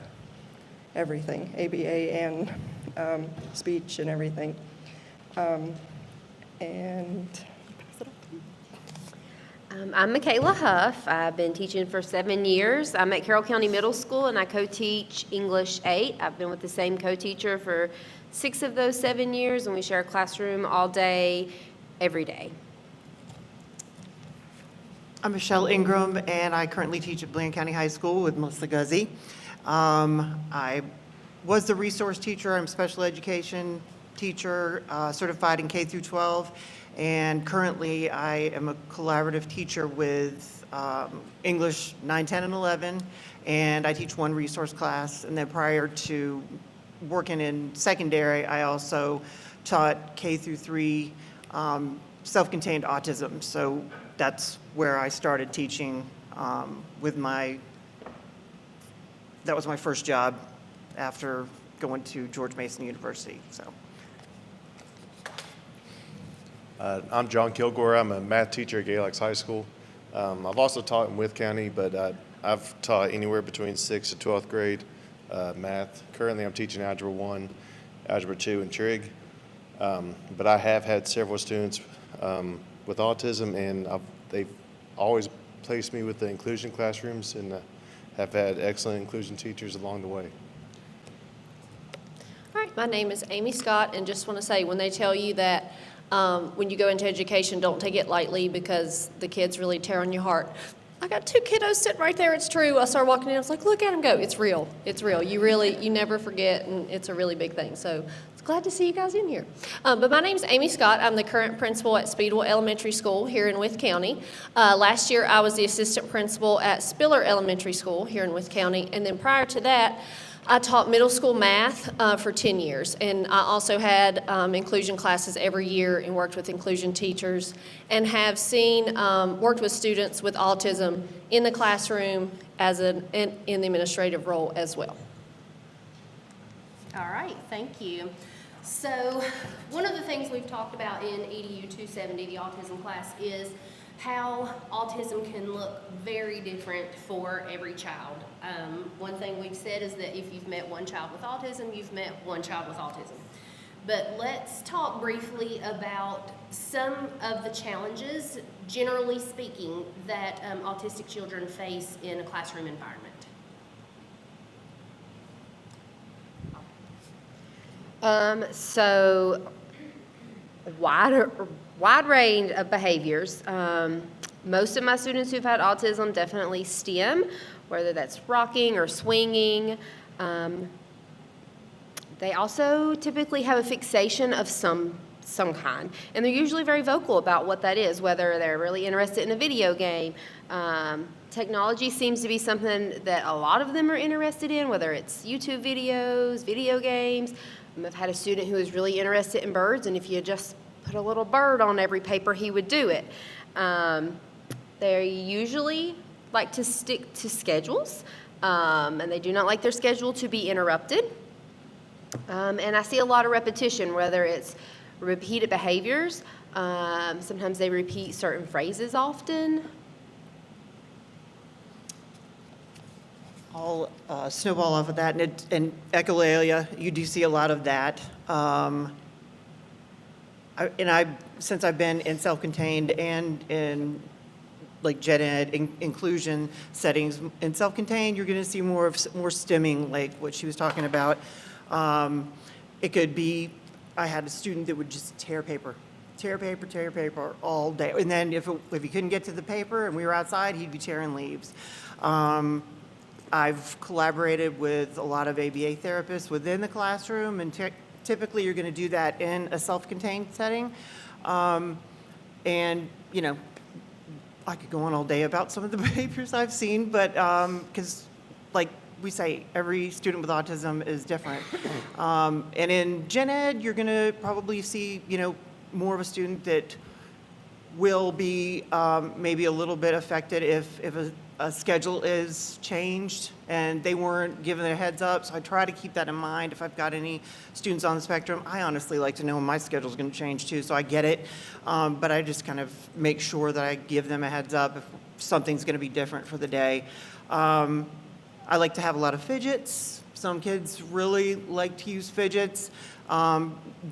everything, ABA and speech and everything. I'm Michaela Huff. I've been teaching for 7 years. I'm at Carroll County Middle School, and I co-teach English 8. I've been with the same co-teacher for 6 of those 7 years, and we share a classroom all day, every day. I'm Michelle Ingram, and I currently teach at Bland County High School with Melissa Guzzi. I was the resource teacher. I'm a special education teacher, certified in K through 12. And currently, I am a collaborative teacher with English 9, 10, and 11, and I teach one resource class. And then prior to working in secondary, I also taught K through 3 self-contained autism. So that's where I started teaching that was my first job after going to George Mason University. So. I'm John Kilgore. I'm a math teacher at Galax High School. I've also taught in Wythe County, but I've taught anywhere between 6th to 12th grade math. Currently, I'm teaching Algebra 1, Algebra 2, and Trig. But I have had several students with autism, and they've always placed me with the inclusion classrooms, and have had excellent inclusion teachers along the way. All right, my name is Amy Scott, and just want to say, when they tell you that when you go into education, don't take it lightly because the kids really tear on your heart. I got 2 kiddos sitting right there. It's true. I started walking in. I was like, look at them go. It's real. It's real. You never forget, and it's a really big thing. So it's glad to see you guys in here. But my name is Amy Scott. I'm the current principal at Speedwell Elementary School here in Wythe County. Last year, I was the assistant principal at Spiller Elementary School here in Wythe County. And then prior to that, I taught middle school math for 10 years, and I also had inclusion classes every year and worked with inclusion teachers, and have worked with students with autism in the classroom in the administrative role as well. All right, thank you. So one of the things we've talked about in EDU 270, the autism class, is how autism can look very different for every child. One thing we've said is that if you've met one child with autism, you've met one child with autism. But let's talk briefly about some of the challenges, generally speaking, that autistic children face in a classroom environment. So wide range of behaviors. Most of my students who've had autism definitely STEM, whether that's rocking or swinging. They also typically have a fixation of some kind, and they're usually very vocal about what that is, whether they're really interested in a video game. Technology seems to be something that a lot of them are interested in, whether it's YouTube videos, video games. I've had a student who is really interested in birds, and if you just put a little bird on every paper, he would do it. They usually like to stick to schedules, and they do not like their schedule to be interrupted. And I see a lot of repetition, whether it's repeated behaviors. Sometimes they repeat certain phrases often. I'll snowball off of that, and echolalia, you do see a lot of that. since I've been in self-contained and in like gen ed inclusion settings, in self-contained, you're going to see more stimming, like what she was talking about. It could be, I had a student that would just tear paper all day. And then if he couldn't get to the paper and we were outside, he'd be tearing leaves. I've collaborated with a lot of ABA therapists within the classroom, and typically you're going to do that in a self-contained setting. And, you know, I could go on all day about some of the behaviors I've seen, but because, like we say, every student with autism is different. And in gen ed, you're going to probably see, you know, more of a student that will be maybe a little bit affected if a schedule is changed and they weren't given a heads up. So I try to keep that in mind if I've got any students on the spectrum. I honestly like to know when my schedule is going to change too, so I get it. But I just kind of make sure that I give them a heads up if something's going to be different for the day. I like to have a lot of fidgets. Some kids really like to use fidgets.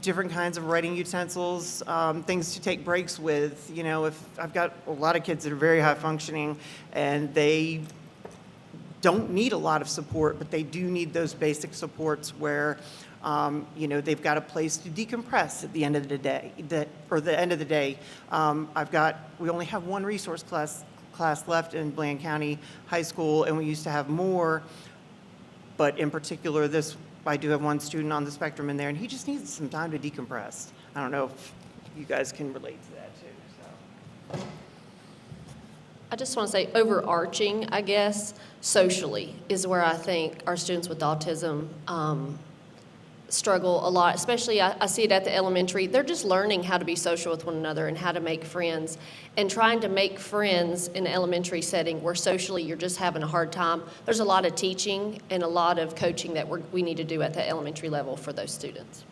Different kinds of writing utensils, things to take breaks with. You know, if I've got a lot of kids that are very high functioning and they don't need a lot of support, but they do need those basic supports where, you know, they've got a place to decompress at the end of the day. We only have one resource class left in Bland County High School, and we used to have more, but in particular I do have one student on the spectrum in there, and he just needs some time to decompress. I don't know if you guys can relate to that too. So. I just want to say overarching, I guess, socially is where I think our students with autism struggle a lot, especially I see it at the elementary. They're just learning how to be social with one another and how to make friends. And trying to make friends in an elementary setting where socially you're just having a hard time, there's a lot of teaching and a lot of coaching that we need to do at the elementary level for those students.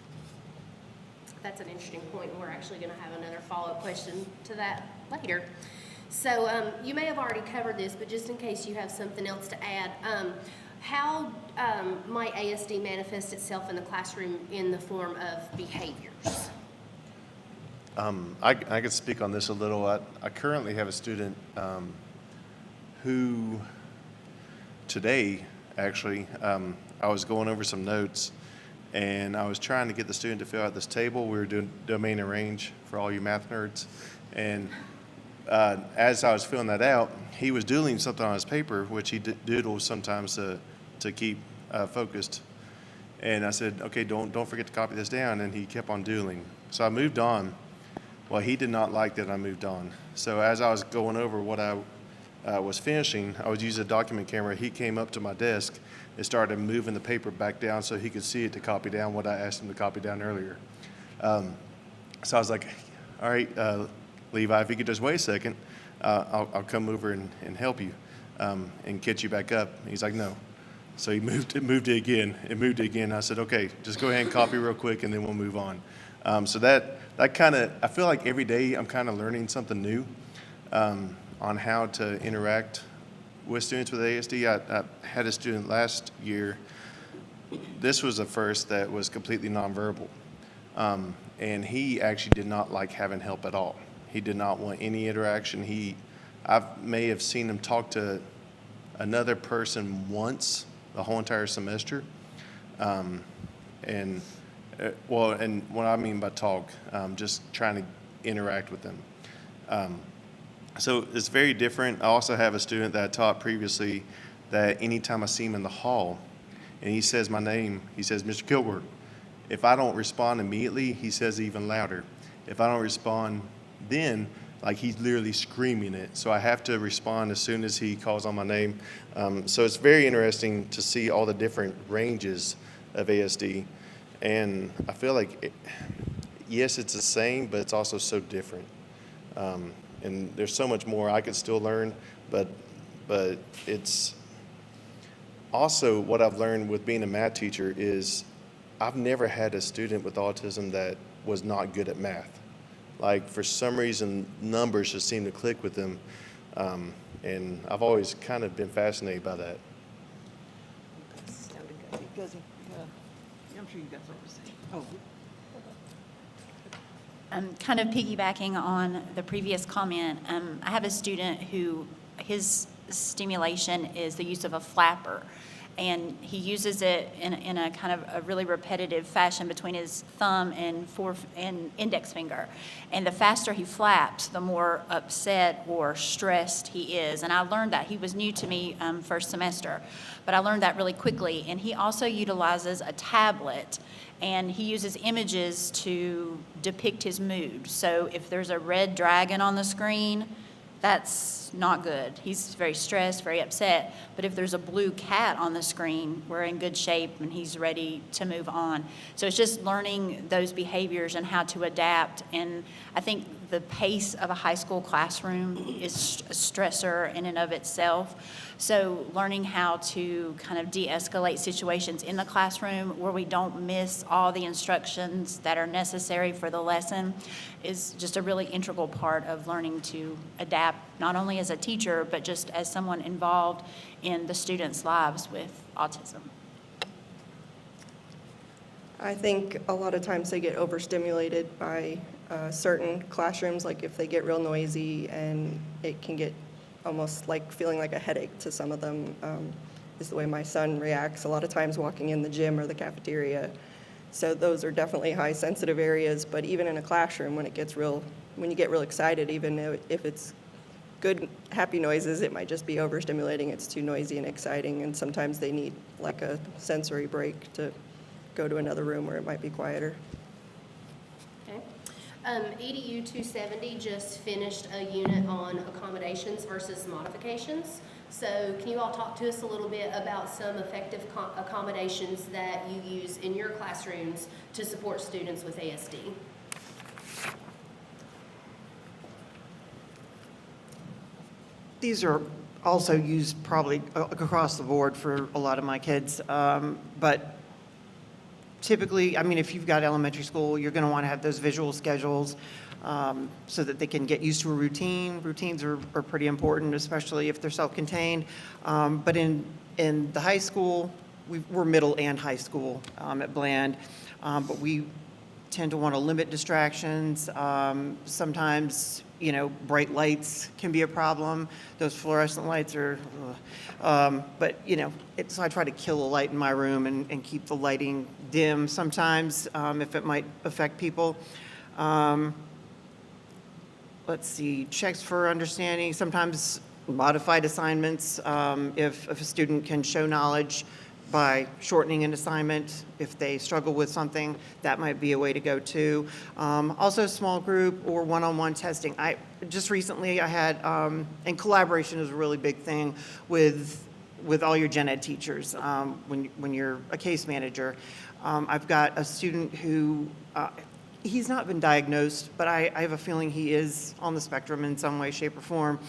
That's an interesting point, and we're actually going to have another follow-up question to that later. So you may have already covered this, but just in case you have something else to add, how might ASD manifest itself in the classroom in the form of behaviors? I could speak on this a little. I currently have a student who today, actually, I was going over some notes, and I was trying to get the student to fill out this table. We were doing domain and range for all you math nerds. And as I was filling that out, he was doodling something on his paper, which he doodles sometimes to keep focused. And I said, okay, don't forget to copy this down. And he kept on doodling. So I moved on. Well, he did not like that I moved on. So as I was going over what I was finishing, I was using a document camera. He came up to my desk and started moving the paper back down so he could see it to copy down what I asked him to copy down earlier. So I was like, all right, Levi, if you could just wait a second, I'll come over and help you and catch you back up. And he's like, no. So he moved it again. I said, okay, just go ahead and copy real quick, and then we'll move on. So that kind of, I feel like every day I'm kind of learning something new on how to interact with students with ASD. I had a student last year. This was the first that was completely nonverbal. And he actually did not like having help at all. He did not want any interaction. I may have seen him talk to another person once the whole entire semester. And what I mean by talk, just trying to interact with them. So it's very different. I also have a student that I taught previously that anytime I see him in the hall and he says my name, he says, Mr. Kilgore. If I don't respond immediately, he says even louder. If I don't respond then, like he's literally screaming it. So I have to respond as soon as he calls on my name. So it's very interesting to see all the different ranges of ASD. And I feel like, yes, it's the same, but it's also so different. And there's so much more I could still learn, but it's also what I've learned with being a math teacher is I've never had a student with autism that was not good at math. Like, for some reason, numbers just seem to click with them. And I've always kind of been fascinated by that. I'm sure you got something to say. Oh. Kind of piggybacking on the previous comment, I have a student who his stimulation is the use of a flapper, and he uses it in a kind of a really repetitive fashion between his thumb and index finger. And the faster he flaps, the more upset or stressed he is. And I learned that. He was new to me first semester, but I learned that really quickly. And he also utilizes a tablet, and he uses images to depict his mood. So if there's a red dragon on the screen, that's not good. He's very stressed, very upset. But if there's a blue cat on the screen, we're in good shape and he's ready to move on. So it's just learning those behaviors and how to adapt. And I think the pace of a high school classroom is a stressor in and of itself. So learning how to kind of de-escalate situations in the classroom where we don't miss all the instructions that are necessary for the lesson is just a really integral part of learning to adapt, not only as a teacher, but just as someone involved in the students' lives with autism. I think a lot of times they get overstimulated by certain classrooms, like if they get real noisy, and it can get almost like feeling like a headache to some of them, is the way my son reacts a lot of times walking in the gym or the cafeteria. So those are definitely high sensitive areas, but even in a classroom, when you get real excited, even if it's good, happy noises, it might just be overstimulating. It's too noisy and exciting, and sometimes they need like a sensory break to go to another room where it might be quieter. Okay. EDU 270 just finished a unit on accommodations versus modifications. So can you all talk to us a little bit about some effective accommodations that you use in your classrooms to support students with ASD? These are also used probably across the board for a lot of my kids, but typically, I mean, if you've got elementary school, you're going to want to have those visual schedules so that they can get used to a routine. Routines are pretty important, especially if they're self-contained. But in the high school, we're middle and high school at Bland, but we tend to want to limit distractions. Sometimes, you know, bright lights can be a problem. Those fluorescent lights are, but you know, so I try to kill a light in my room and keep the lighting dim sometimes if it might affect people. Let's see, checks for understanding, sometimes modified assignments. If a student can show knowledge by shortening an assignment, if they struggle with something, that might be a way to go too. Also small group or one-on-one testing. Just recently I had, and collaboration is a really big thing with all your gen ed teachers when you're a case manager. I've got a student who, he's not been diagnosed, but I have a feeling he is on the spectrum in some way, shape, or form.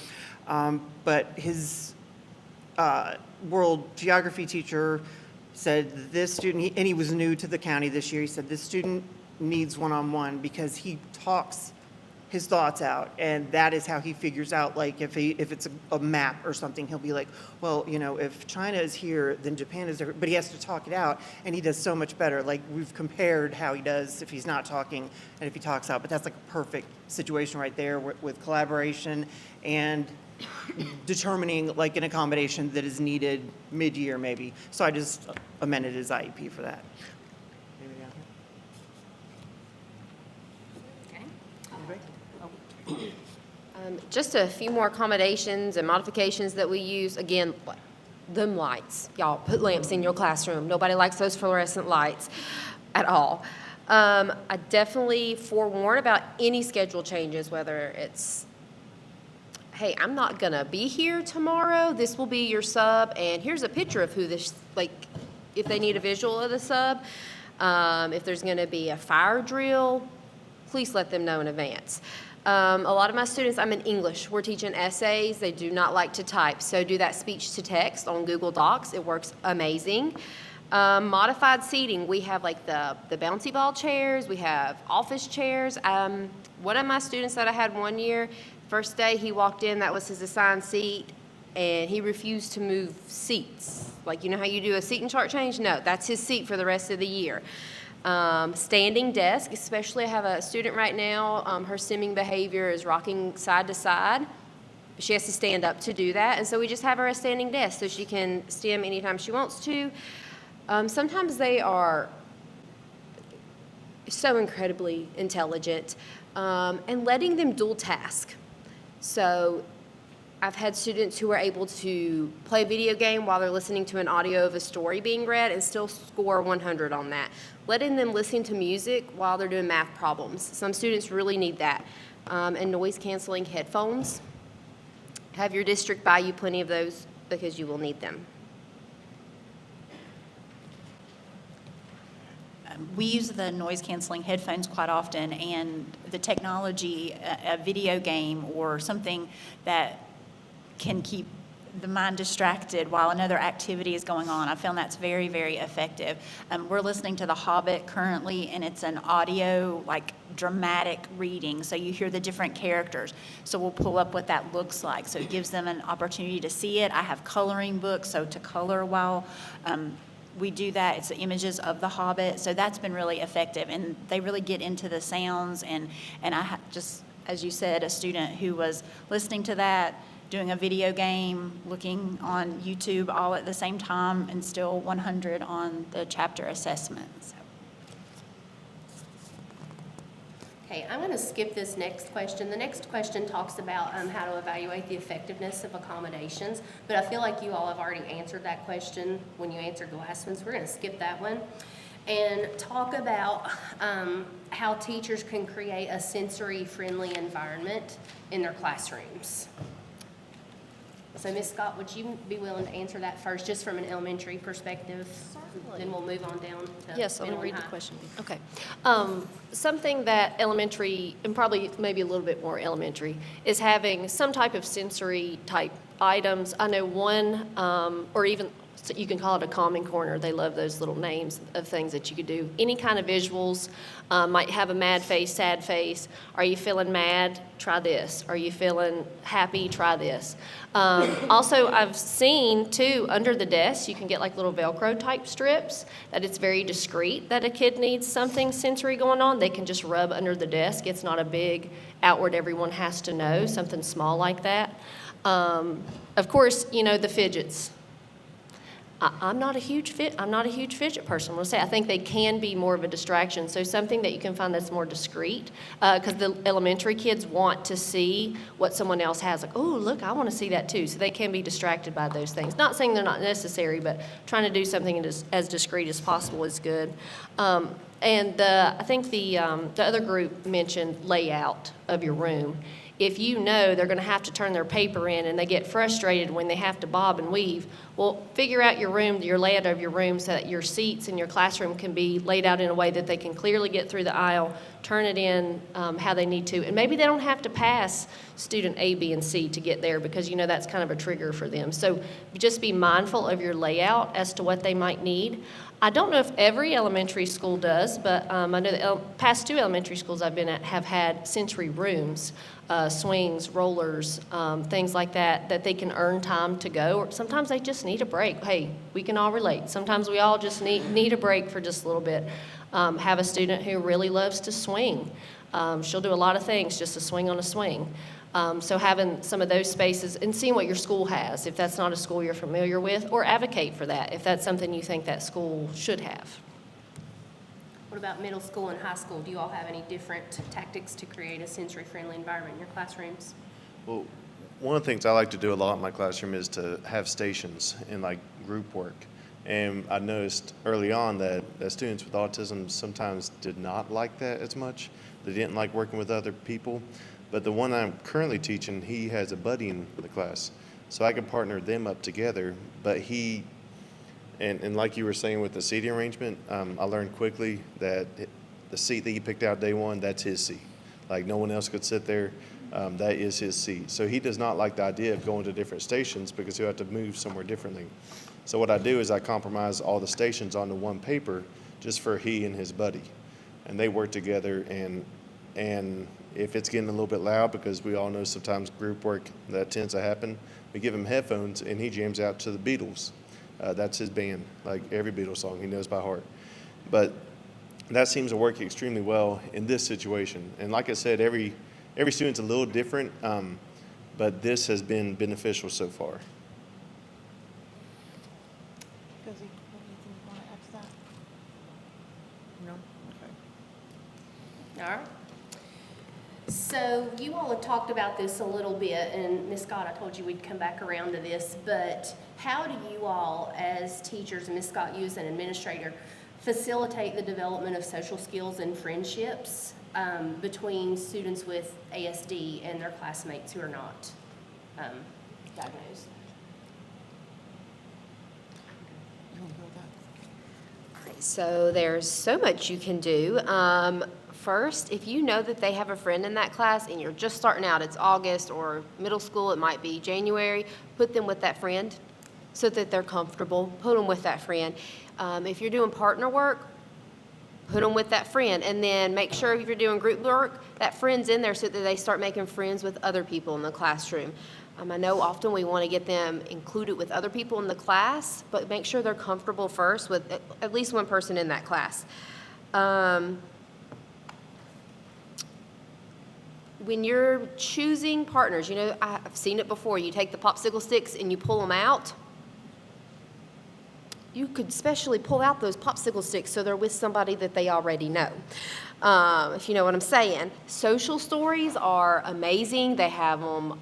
But his world geography teacher said this student, and he was new to the county this year, he said this student needs one-on-one because he talks his thoughts out, and that is how he figures out, like if it's a map or something, he'll be like, well, you know, if China is here, then Japan is there, but he has to talk it out, and he does so much better. Like we've compared how he does if he's not talking and if he talks out, but that's like a perfect situation right there with collaboration and determining like an accommodation that is needed mid-year maybe. So I just amended his IEP for that. Just a few more accommodations and modifications that we use. Again, them lights. Y'all put lamps in your classroom. Nobody likes those fluorescent lights at all. I definitely forewarn about any schedule changes, whether it's, hey, I'm not gonna be here tomorrow. This will be your sub, and here's a picture of who this, like, if they need a visual of the sub. If there's gonna be a fire drill, please let them know in advance. A lot of my students, I'm in English. We're teaching essays. They do not like to type. So do that speech to text on Google Docs. It works amazing. Modified seating. We have like the bouncy ball chairs. We have office chairs. One of my students that I had one year, first day he walked in, that was his assigned seat, and he refused to move seats. Like, you know how you do a seat and chart change? No, that's his seat for the rest of the year. Standing desk, especially I have a student right now, her stimming behavior is rocking side to side. She has to stand up to do that, and so we just have her a standing desk so she can stim anytime she wants to. Sometimes they are so incredibly intelligent, and letting them dual task. So I've had students who are able to play a video game while they're listening to an audio of a story being read and still score 100 on that. Letting them listen to music while they're doing math problems. Some students really need that. And noise canceling headphones. Have your district buy you plenty of those because you will need them. We use the noise canceling headphones quite often, and the technology, a video game or something that can keep the mind distracted while another activity is going on. I found that's very, very effective. We're listening to The Hobbit currently, and it's an audio, like, dramatic reading, so you hear the different characters. So we'll pull up what that looks like. So it gives them an opportunity to see it. I have coloring books, so to color while we do that. It's the images of The Hobbit, so that's been really effective, and they really get into the sounds. And I just, as you said, a student who was listening to that, doing a video game, looking on YouTube all at the same time, and still 100 on the chapter assessment. So. Okay, I'm going to skip this next question. The next question talks about how to evaluate the effectiveness of accommodations, but I feel like you all have already answered that question when you answered the last one, so we're going to skip that one and talk about how teachers can create a sensory-friendly environment in their classrooms. So, Ms. Scott, would you be willing to answer that first, just from an elementary perspective? Certainly. Then we'll move on down to Yes, I'm middle going to and read the high. question. Okay. Something that elementary, and probably maybe a little bit more elementary, is having some type of sensory type items. I know one, or even so you can call it a calming corner. They love those little names of things that you could do. Any kind of visuals, might have a mad face, sad face. Are you feeling mad? Try this. Are you feeling happy? Try this. Also, I've seen too, under the desk, you can get like little Velcro type strips that it's very discreet that a kid needs something sensory going on. They can just rub under the desk. It's not a big outward everyone has to know, something small like that. Of course, you know, the fidgets. I'm not a huge fidget person. I'm gonna say I think they can be more of a distraction. So something that you can find that's more discreet, because the elementary kids want to see what someone else has. Like, oh, look, I want to see that too. So they can be distracted by those things. Not saying they're not necessary, but trying to do something as discreet as possible is good. And I think the other group mentioned layout of your room. If you know they're going to have to turn their paper in and they get frustrated when they have to bob and weave, well, figure out your room, your layout of your room so that your seats in your classroom can be laid out in a way that they can clearly get through the aisle, turn it in how they need to. And maybe they don't have to pass student A, B, and C to get there because you know that's kind of a trigger for them. So just be mindful of your layout as to what they might need. I don't know if every elementary school does, but I know the past 2 elementary schools I've been at have had sensory rooms, swings, rollers, things like that, that they can earn time to go. Or sometimes they just need a break. Hey, we can all relate. Sometimes we all just need a break for just a little bit. Have a student who really loves to swing. She'll do a lot of things just to swing on a swing. So having some of those spaces and seeing what your school has, if that's not a school you're familiar with, or advocate for that if that's something you think that school should have. What about middle school and high school? Do you all have any different tactics to create a sensory-friendly environment in your classrooms? Well, one of the things I like to do a lot in my classroom is to have stations in like group work. And I noticed early on that students with autism sometimes did not like that as much. They didn't like working with other people. But the one I'm currently teaching, he has a buddy in the class. So I can partner them up together. But he, and like you were saying with the seating arrangement, I learned quickly that the seat that he picked out day one, that's his seat. Like no one else could sit there. That is his seat. So he does not like the idea of going to different stations because he'll have to move somewhere differently. So what I do is I compromise all the stations onto one paper just for he and his buddy. And they work together, and if it's getting a little bit loud, because we all know sometimes group work that tends to happen, we give him headphones and he jams out to the Beatles. That's his band, like every Beatles song he knows by heart. But that seems to work extremely well in this situation. And like I said, every student's a little different, but this has been beneficial so far. All right. So you all have talked about this a little bit, and Ms. Scott, I told you we'd come back around to this, but how do you all as teachers, and Ms. Scott, you as an administrator, facilitate the development of social skills and friendships between students with ASD and their classmates who are not diagnosed? So there's so much you can do. First, if you know that they have a friend in that class and you're just starting out, it's August or middle school, it might be January, put them with that friend so that they're comfortable. Put them with that friend. If you're doing partner work, put them with that friend. And then make sure if you're doing group work, that friend's in there so that they start making friends with other people in the classroom. I know often we want to get them included with other people in the class, but make sure they're comfortable first with at least one person in that class. When you're choosing partners, you know, I've seen it before. You take the popsicle sticks and you pull them out. You could especially pull out those popsicle sticks so they're with somebody that they already know, if you know what I'm saying. Social stories are amazing. They have them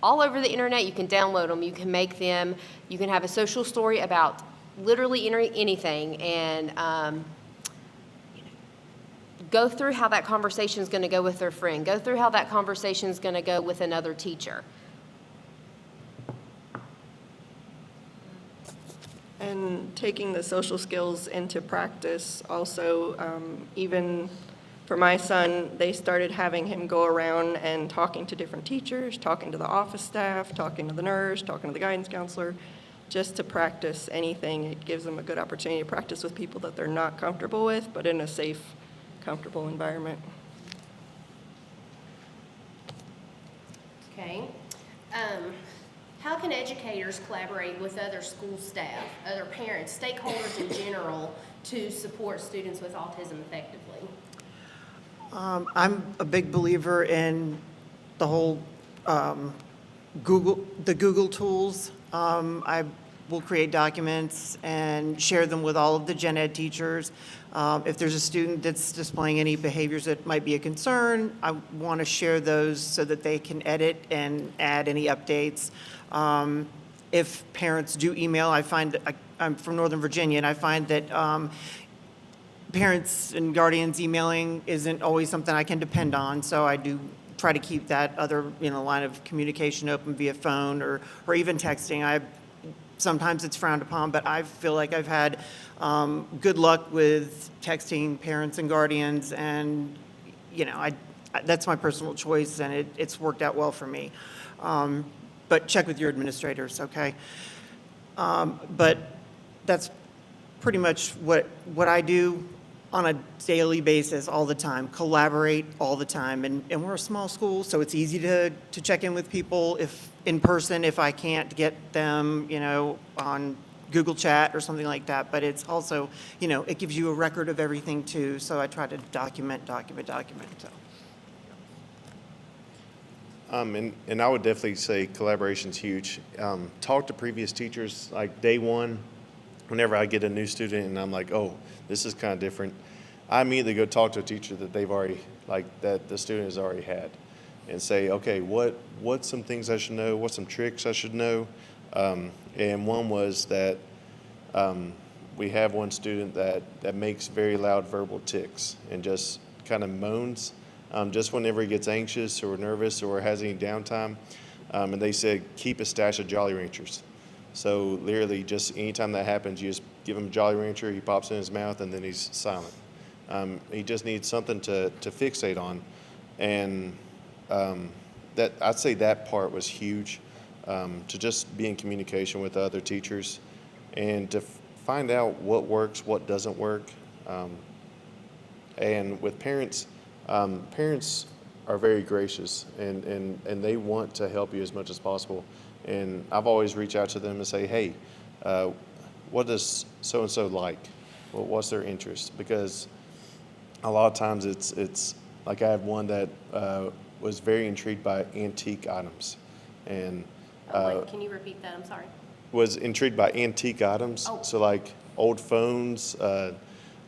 all over the internet. You can download them. You can make them. You can have a social story about literally anything, and go through how that conversation is going to go with their friend. Go through how that conversation is going to go with another teacher. And taking the social skills into practice also, even for my son, they started having him go around and talking to different teachers, talking to the office staff, talking to the nurse, talking to the guidance counselor, just to practice anything. It gives them a good opportunity to practice with people that they're not comfortable with, but in a safe, comfortable environment. Okay. How can educators collaborate with other school staff, other parents, stakeholders in general to support students with autism effectively? I'm a big believer in the whole Google tools. I will create documents and share them with all of the gen ed teachers. If there's a student that's displaying any behaviors that might be a concern, I want to share those so that they can edit and add any updates. If parents do email, I find, I'm from Northern Virginia, and I find that parents and guardians emailing isn't always something I can depend on, so I do try to keep that other line of communication open via phone or even texting. Sometimes it's frowned upon, but I feel like I've had good luck with texting parents and guardians, and that's my personal choice, and it's worked out well for me. But check with your administrators, okay? But that's pretty much what I do on a daily basis all the time, collaborate all the time. And we're a small school, so it's easy to check in with people in person if I can't get them, on Google Chat or something like that. But it's also, it gives you a record of everything too, so I try to document. So. And I would definitely say collaboration's huge. Talk to previous teachers, like day one, whenever I get a new student and I'm like, oh, this is kind of different, I immediately go talk to a teacher that that the student has already had and say, okay, what's some things I should know? What's some tricks I should know? And one was that we have one student that makes very loud verbal tics and just kind of moans just whenever he gets anxious or nervous or has any downtime. And they said, keep a stash of Jolly Ranchers. So literally just anytime that happens, you just give him a Jolly Rancher, he pops in his mouth, and then he's silent. He just needs something to fixate on. And that I'd say that part was huge, to just be in communication with other teachers and to find out what works, what doesn't work. And with parents, parents are very gracious and they want to help you as much as possible. And I've always reached out to them and say, hey, what does so-and-so like? What's their interest? Because a lot of times it's like I had one that was very intrigued by antique items, and Wait, can you repeat that? I'm sorry. was intrigued by antique items. Oh. So like old phones,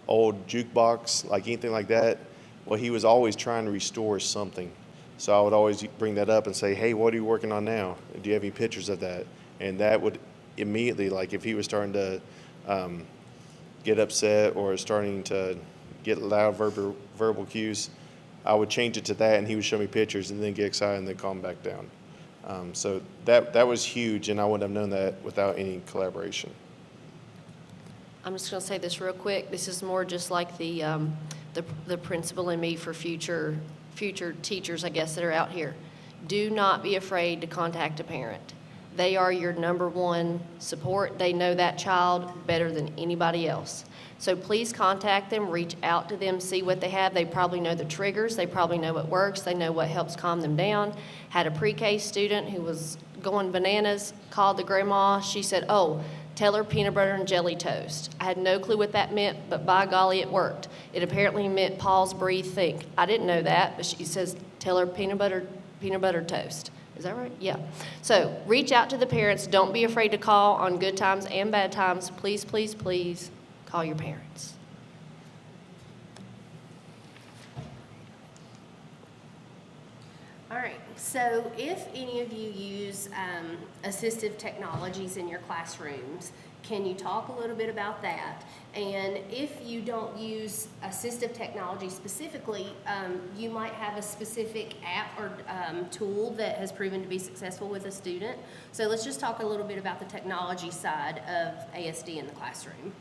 old jukebox, like anything like that. Well, he was always trying to restore something. So I would always bring that up and say, hey, what are you working on now? Do you have any pictures of that? And that would immediately, like if he was starting to get upset or starting to get loud verbal cues, I would change it to that and he would show me pictures and then get excited and then calm back down. So that was huge, and I wouldn't have known that without any collaboration. I'm just going to say this real quick. This is more just like the principal in me for future teachers, I guess, that are out here. Do not be afraid to contact a parent. They are your number one support. They know that child better than anybody else. So please contact them, reach out to them, see what they have. They probably know the triggers. They probably know what works. They know what helps calm them down. Had a pre-K student who was going bananas, called the grandma. She said, oh, tell her peanut butter and jelly toast. I had no clue what that meant, but by golly, it worked. It apparently meant pause, breathe, think. I didn't know that, but she says, tell her peanut butter toast. Is that right? Yeah. So reach out to the parents. Don't be afraid to call on good times and bad times. Please, please, please call your parents. All right, so if any of you use assistive technologies in your classrooms, can you talk a little bit about that? And if you don't use assistive technology specifically, you might have a specific app or tool that has proven to be successful with a student. So let's just talk a little bit about the technology side of ASD in the classroom.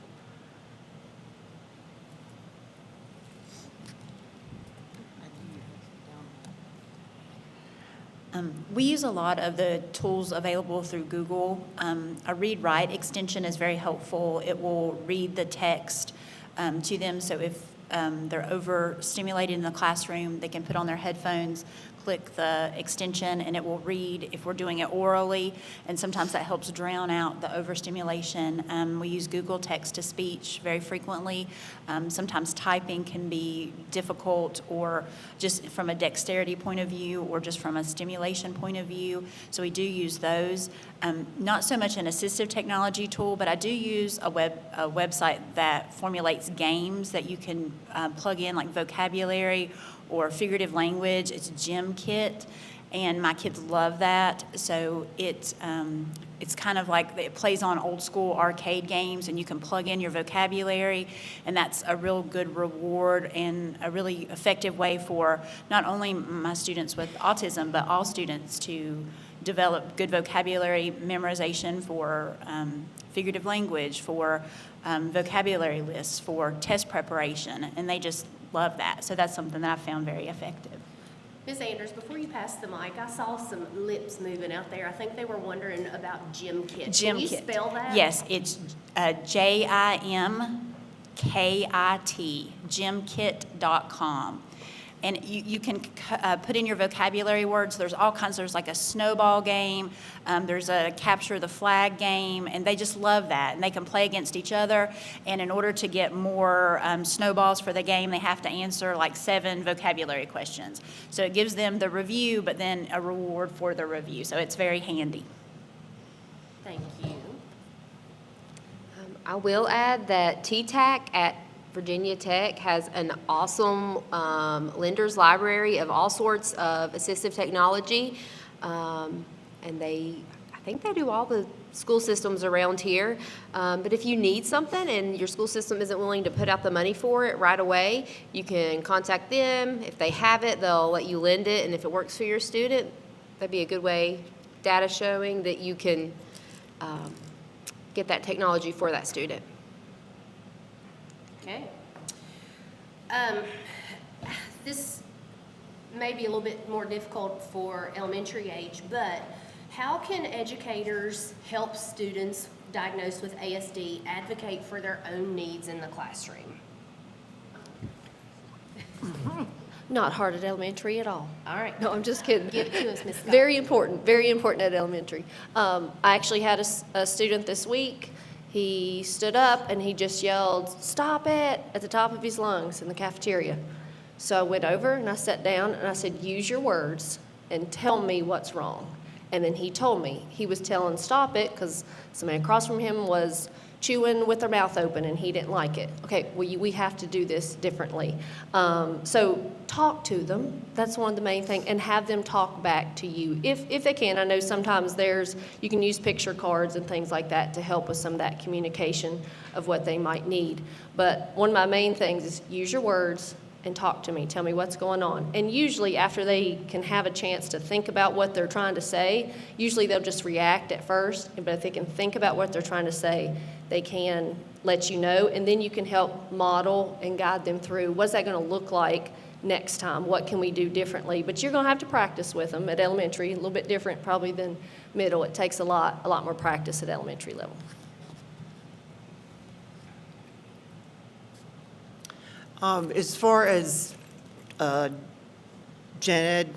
We use a lot of the tools available through Google. A read-write extension is very helpful. It will read the text to them, so if they're overstimulated in the classroom, they can put on their headphones, click the extension, and it will read if we're doing it orally, and sometimes that helps drown out the overstimulation. We use Google text-to-speech very frequently. Sometimes typing can be difficult, or just from a dexterity point of view, or just from a stimulation point of view, so we do use those. Not so much an assistive technology tool, but I do use a website that formulates games that you can plug in, like vocabulary or figurative language. It's Gym Kit, and my kids love that. So it's kind of like it plays on old school arcade games, and you can plug in your vocabulary, and that's a real good reward and a really effective way for not only my students with autism, but all students to develop good vocabulary memorization for figurative language, for vocabulary lists, for test preparation, and they just love that. So that's something that I found very effective. Ms. Anders, before you pass the mic, I saw some lips moving out there. I think they were wondering about Gym Kit. Gym Can you Kit. spell that? Yes, it's JIMKIT, gymkit.com. And you can put in your vocabulary words. There's all kinds. There's like a snowball game. There's a capture the flag game, and they just love that. And they can play against each other. And in order to get more snowballs for the game, they have to answer like 7 vocabulary questions. So it gives them the review, but then a reward for the review. So it's very handy. Thank you. I will add that TTAC at Virginia Tech has an awesome lender's library of all sorts of assistive technology, and I think they do all the school systems around here. But if you need something and your school system isn't willing to put out the money for it right away, you can contact them. If they have it, they'll let you lend it, and if it works for your student, that'd be a good way, data showing that you can get that technology for that student. Okay. This may be a little bit more difficult for elementary age, but how can educators help students diagnosed with ASD advocate for their own needs in the classroom? Not hard at elementary at all. All right. No, I'm just kidding. Give it to us, Ms. Scott. Very important at elementary. I actually had a student this week. He stood up and he just yelled, "Stop it," at the top of his lungs in the cafeteria. So I went over and I sat down and I said, "Use your words and tell me what's wrong." And then he told me. He was telling stop it because somebody across from him was chewing with their mouth open and he didn't like it. Okay, well, we have to do this differently. So talk to them. That's one of the main things. And have them talk back to you if they can. I know sometimes you can use picture cards and things like that to help with some of that communication of what they might need. But one of my main things is use your words and talk to me. Tell me what's going on. And usually after they can have a chance to think about what they're trying to say, usually they'll just react at first. But if they can think about what they're trying to say, they can let you know. And then you can help model and guide them through what's that going to look like next time? What can we do differently? But you're going to have to practice with them at elementary. A little bit different probably than middle. It takes a lot more practice at elementary level. As far as gen ed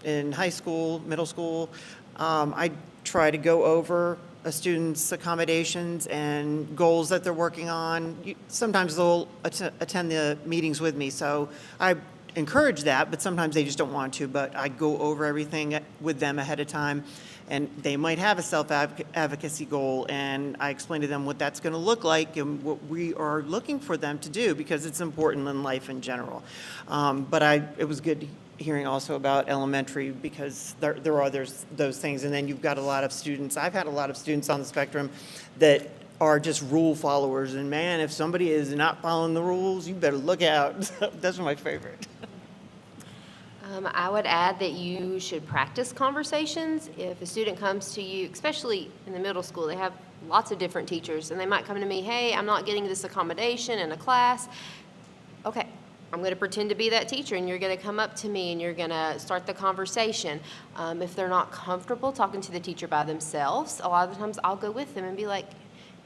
in high school, middle school, I try to go over a student's accommodations and goals that they're working on. Sometimes they'll attend the meetings with me, so I encourage that, but sometimes they just don't want to. But I go over everything with them ahead of time, and they might have a self-advocacy goal, and I explain to them what that's going to look like and what we are looking for them to do because it's important in life in general. But it was good hearing also about elementary because there are those things, and then you've got a lot of students. I've had a lot of students on the spectrum that are just rule followers, and man, if somebody is not following the rules, you better look out. That's my favorite. I would add that you should practice conversations. If a student comes to you, especially in the middle school, they have lots of different teachers, and they might come to me, "Hey, I'm not getting this accommodation in a class." Okay, I'm going to pretend to be that teacher, and you're going to come up to me, and you're going to start the conversation. If they're not comfortable talking to the teacher by themselves, a lot of the times I'll go with them and be like,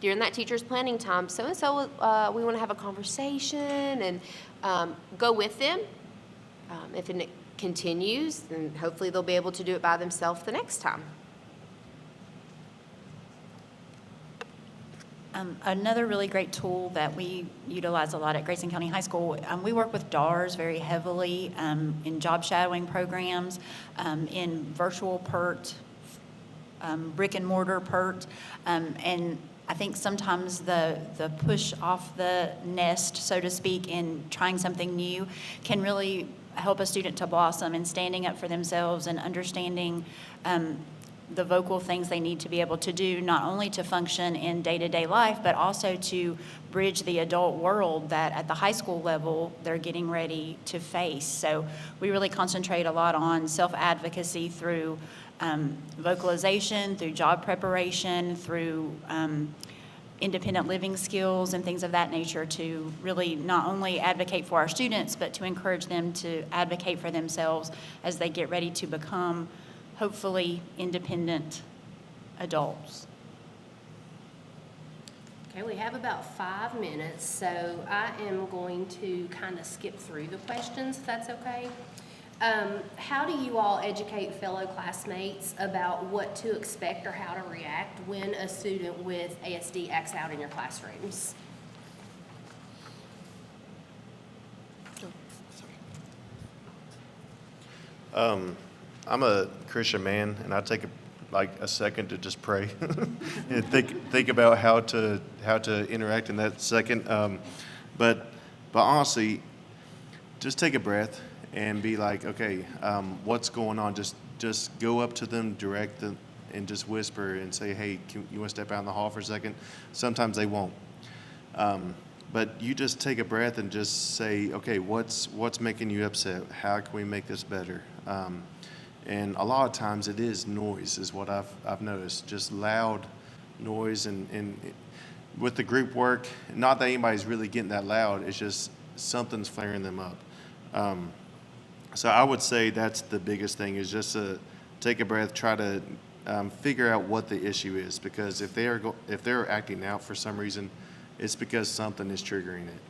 "During that teacher's planning time, so-and-so, we want to have a conversation," and go with them. If it continues, then hopefully they'll be able to do it by themselves the next time. Another really great tool that we utilize a lot at Grayson County High School, we work with DARS very heavily in job shadowing programs, in virtual PERT, brick and mortar PERT, and I think sometimes the push off the nest, so to speak, in trying something new can really help a student to blossom in standing up for themselves and understanding the vocal things they need to be able to do, not only to function in day-to-day life, but also to bridge the adult world that at the high school level they're getting ready to face. So we really concentrate a lot on self-advocacy through vocalization, through job preparation, through independent living skills and things of that nature to really not only advocate for our students, but to encourage them to advocate for themselves as they get ready to become, hopefully, independent adults. Okay, we have about 5 minutes, so I am going to kind of skip through the questions, if that's okay. How do you all educate fellow classmates about what to expect or how to react when a student with ASD acts out in your classrooms? I'm a Christian man, and I take a second to just pray and think about how to interact in that second. But honestly, just take a breath and be like, okay, what's going on? Just go up to them, direct them, and just whisper and say, hey, you want to step out in the hall for a second? Sometimes they won't. But you just take a breath and just say, okay, what's making you upset? How can we make this better? And a lot of times it is noise is what I've noticed, just loud noise. And with the group work, not that anybody's really getting that loud, it's just something's flaring them up. So I would say that's the biggest thing is just to take a breath, try to figure out what the issue is, because if they're acting out for some reason, it's because something is triggering it,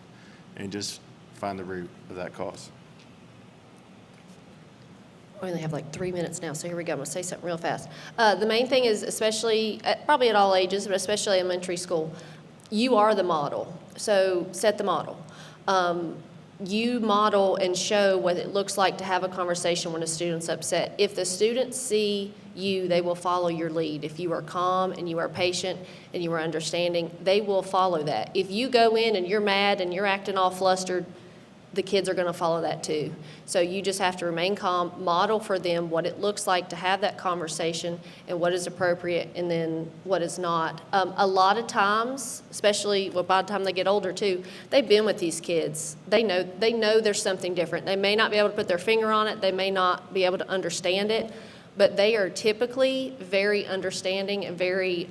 and just find the root of that cause. We only have like 3 minutes now, so here we go. I'm going to say something real fast. The main thing is, especially, probably at all ages, but especially elementary school, you are the model. So set the model. You model and show what it looks like to have a conversation when a student's upset. If the students see you, they will follow your lead. If you are calm and you are patient and you are understanding, they will follow that. If you go in and you're mad and you're acting all flustered, the kids are going to follow that too. So you just have to remain calm, model for them what it looks like to have that conversation and what is appropriate and then what is not. A lot of times, especially by the time they get older too, they've been with these kids. They know there's something different. They may not be able to put their finger on it. They may not be able to understand it. But they are typically very understanding and very,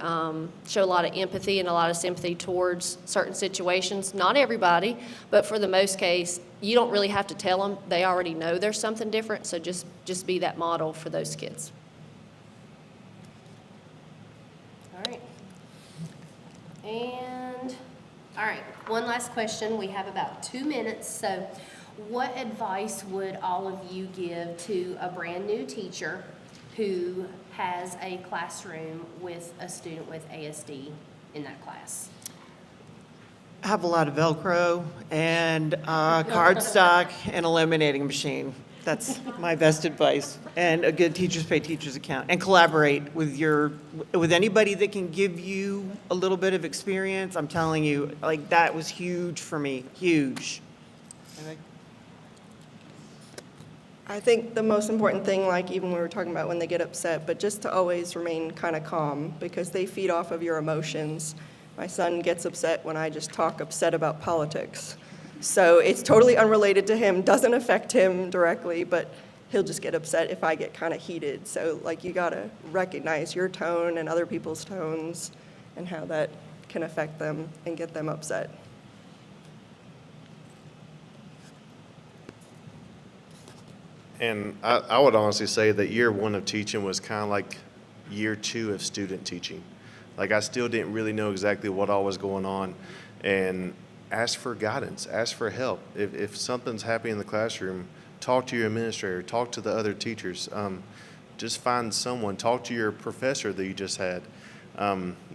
show a lot of empathy and a lot of sympathy towards certain situations. Not everybody, but for the most case, you don't really have to tell them. They already know there's something different, so just be that model for those kids. All right. And, all right, one last question. We have about 2 minutes. So what advice would all of you give to a brand new teacher who has a classroom with a student with ASD in that class? Have a lot of Velcro and cardstock and a laminating machine. That's my best advice. And a good teachers pay teachers account. And collaborate with anybody that can give you a little bit of experience. I'm telling you, like, that was huge for me, huge. I think the most important thing, like even we were talking about when they get upset, but just to always remain kind of calm because they feed off of your emotions. My son gets upset when I just talk upset about politics. So it's totally unrelated to him, doesn't affect him directly, but he'll just get upset if I get kind of heated. So like you gotta recognize your tone and other people's tones and how that can affect them and get them upset. And I would honestly say that year 1 of teaching was kind of like year 2 of student teaching. Like I still didn't really know exactly what all was going on, and ask for guidance, ask for help. If something's happening in the classroom, talk to your administrator, talk to the other teachers. Just find someone, talk to your professor that you just had.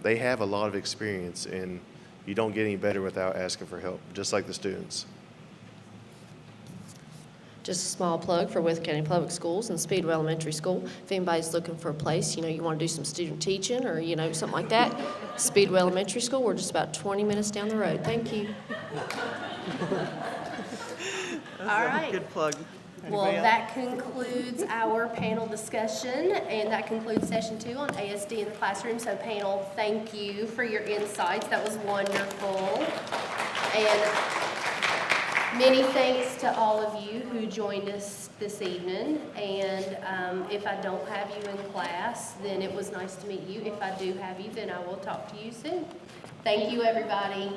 They have a lot of experience, and you don't get any better without asking for help, just like the students. Just a small plug for Worth County Public Schools and Speedwell Elementary School. If anybody's looking for a place, you want to do some student teaching or, something like that, Speedwell Elementary School, we're just about 20 minutes down the road. Thank you. All right. Good plug. Well, Anybody else? that concludes our panel discussion, and that concludes session 2 on ASD in the classroom. So panel, thank you for your insights. That was wonderful. And many thanks to all of you who joined us this evening. And if I don't have you in class, then it was nice to meet you. If I do have you, then I will talk to you soon. Thank you, everybody.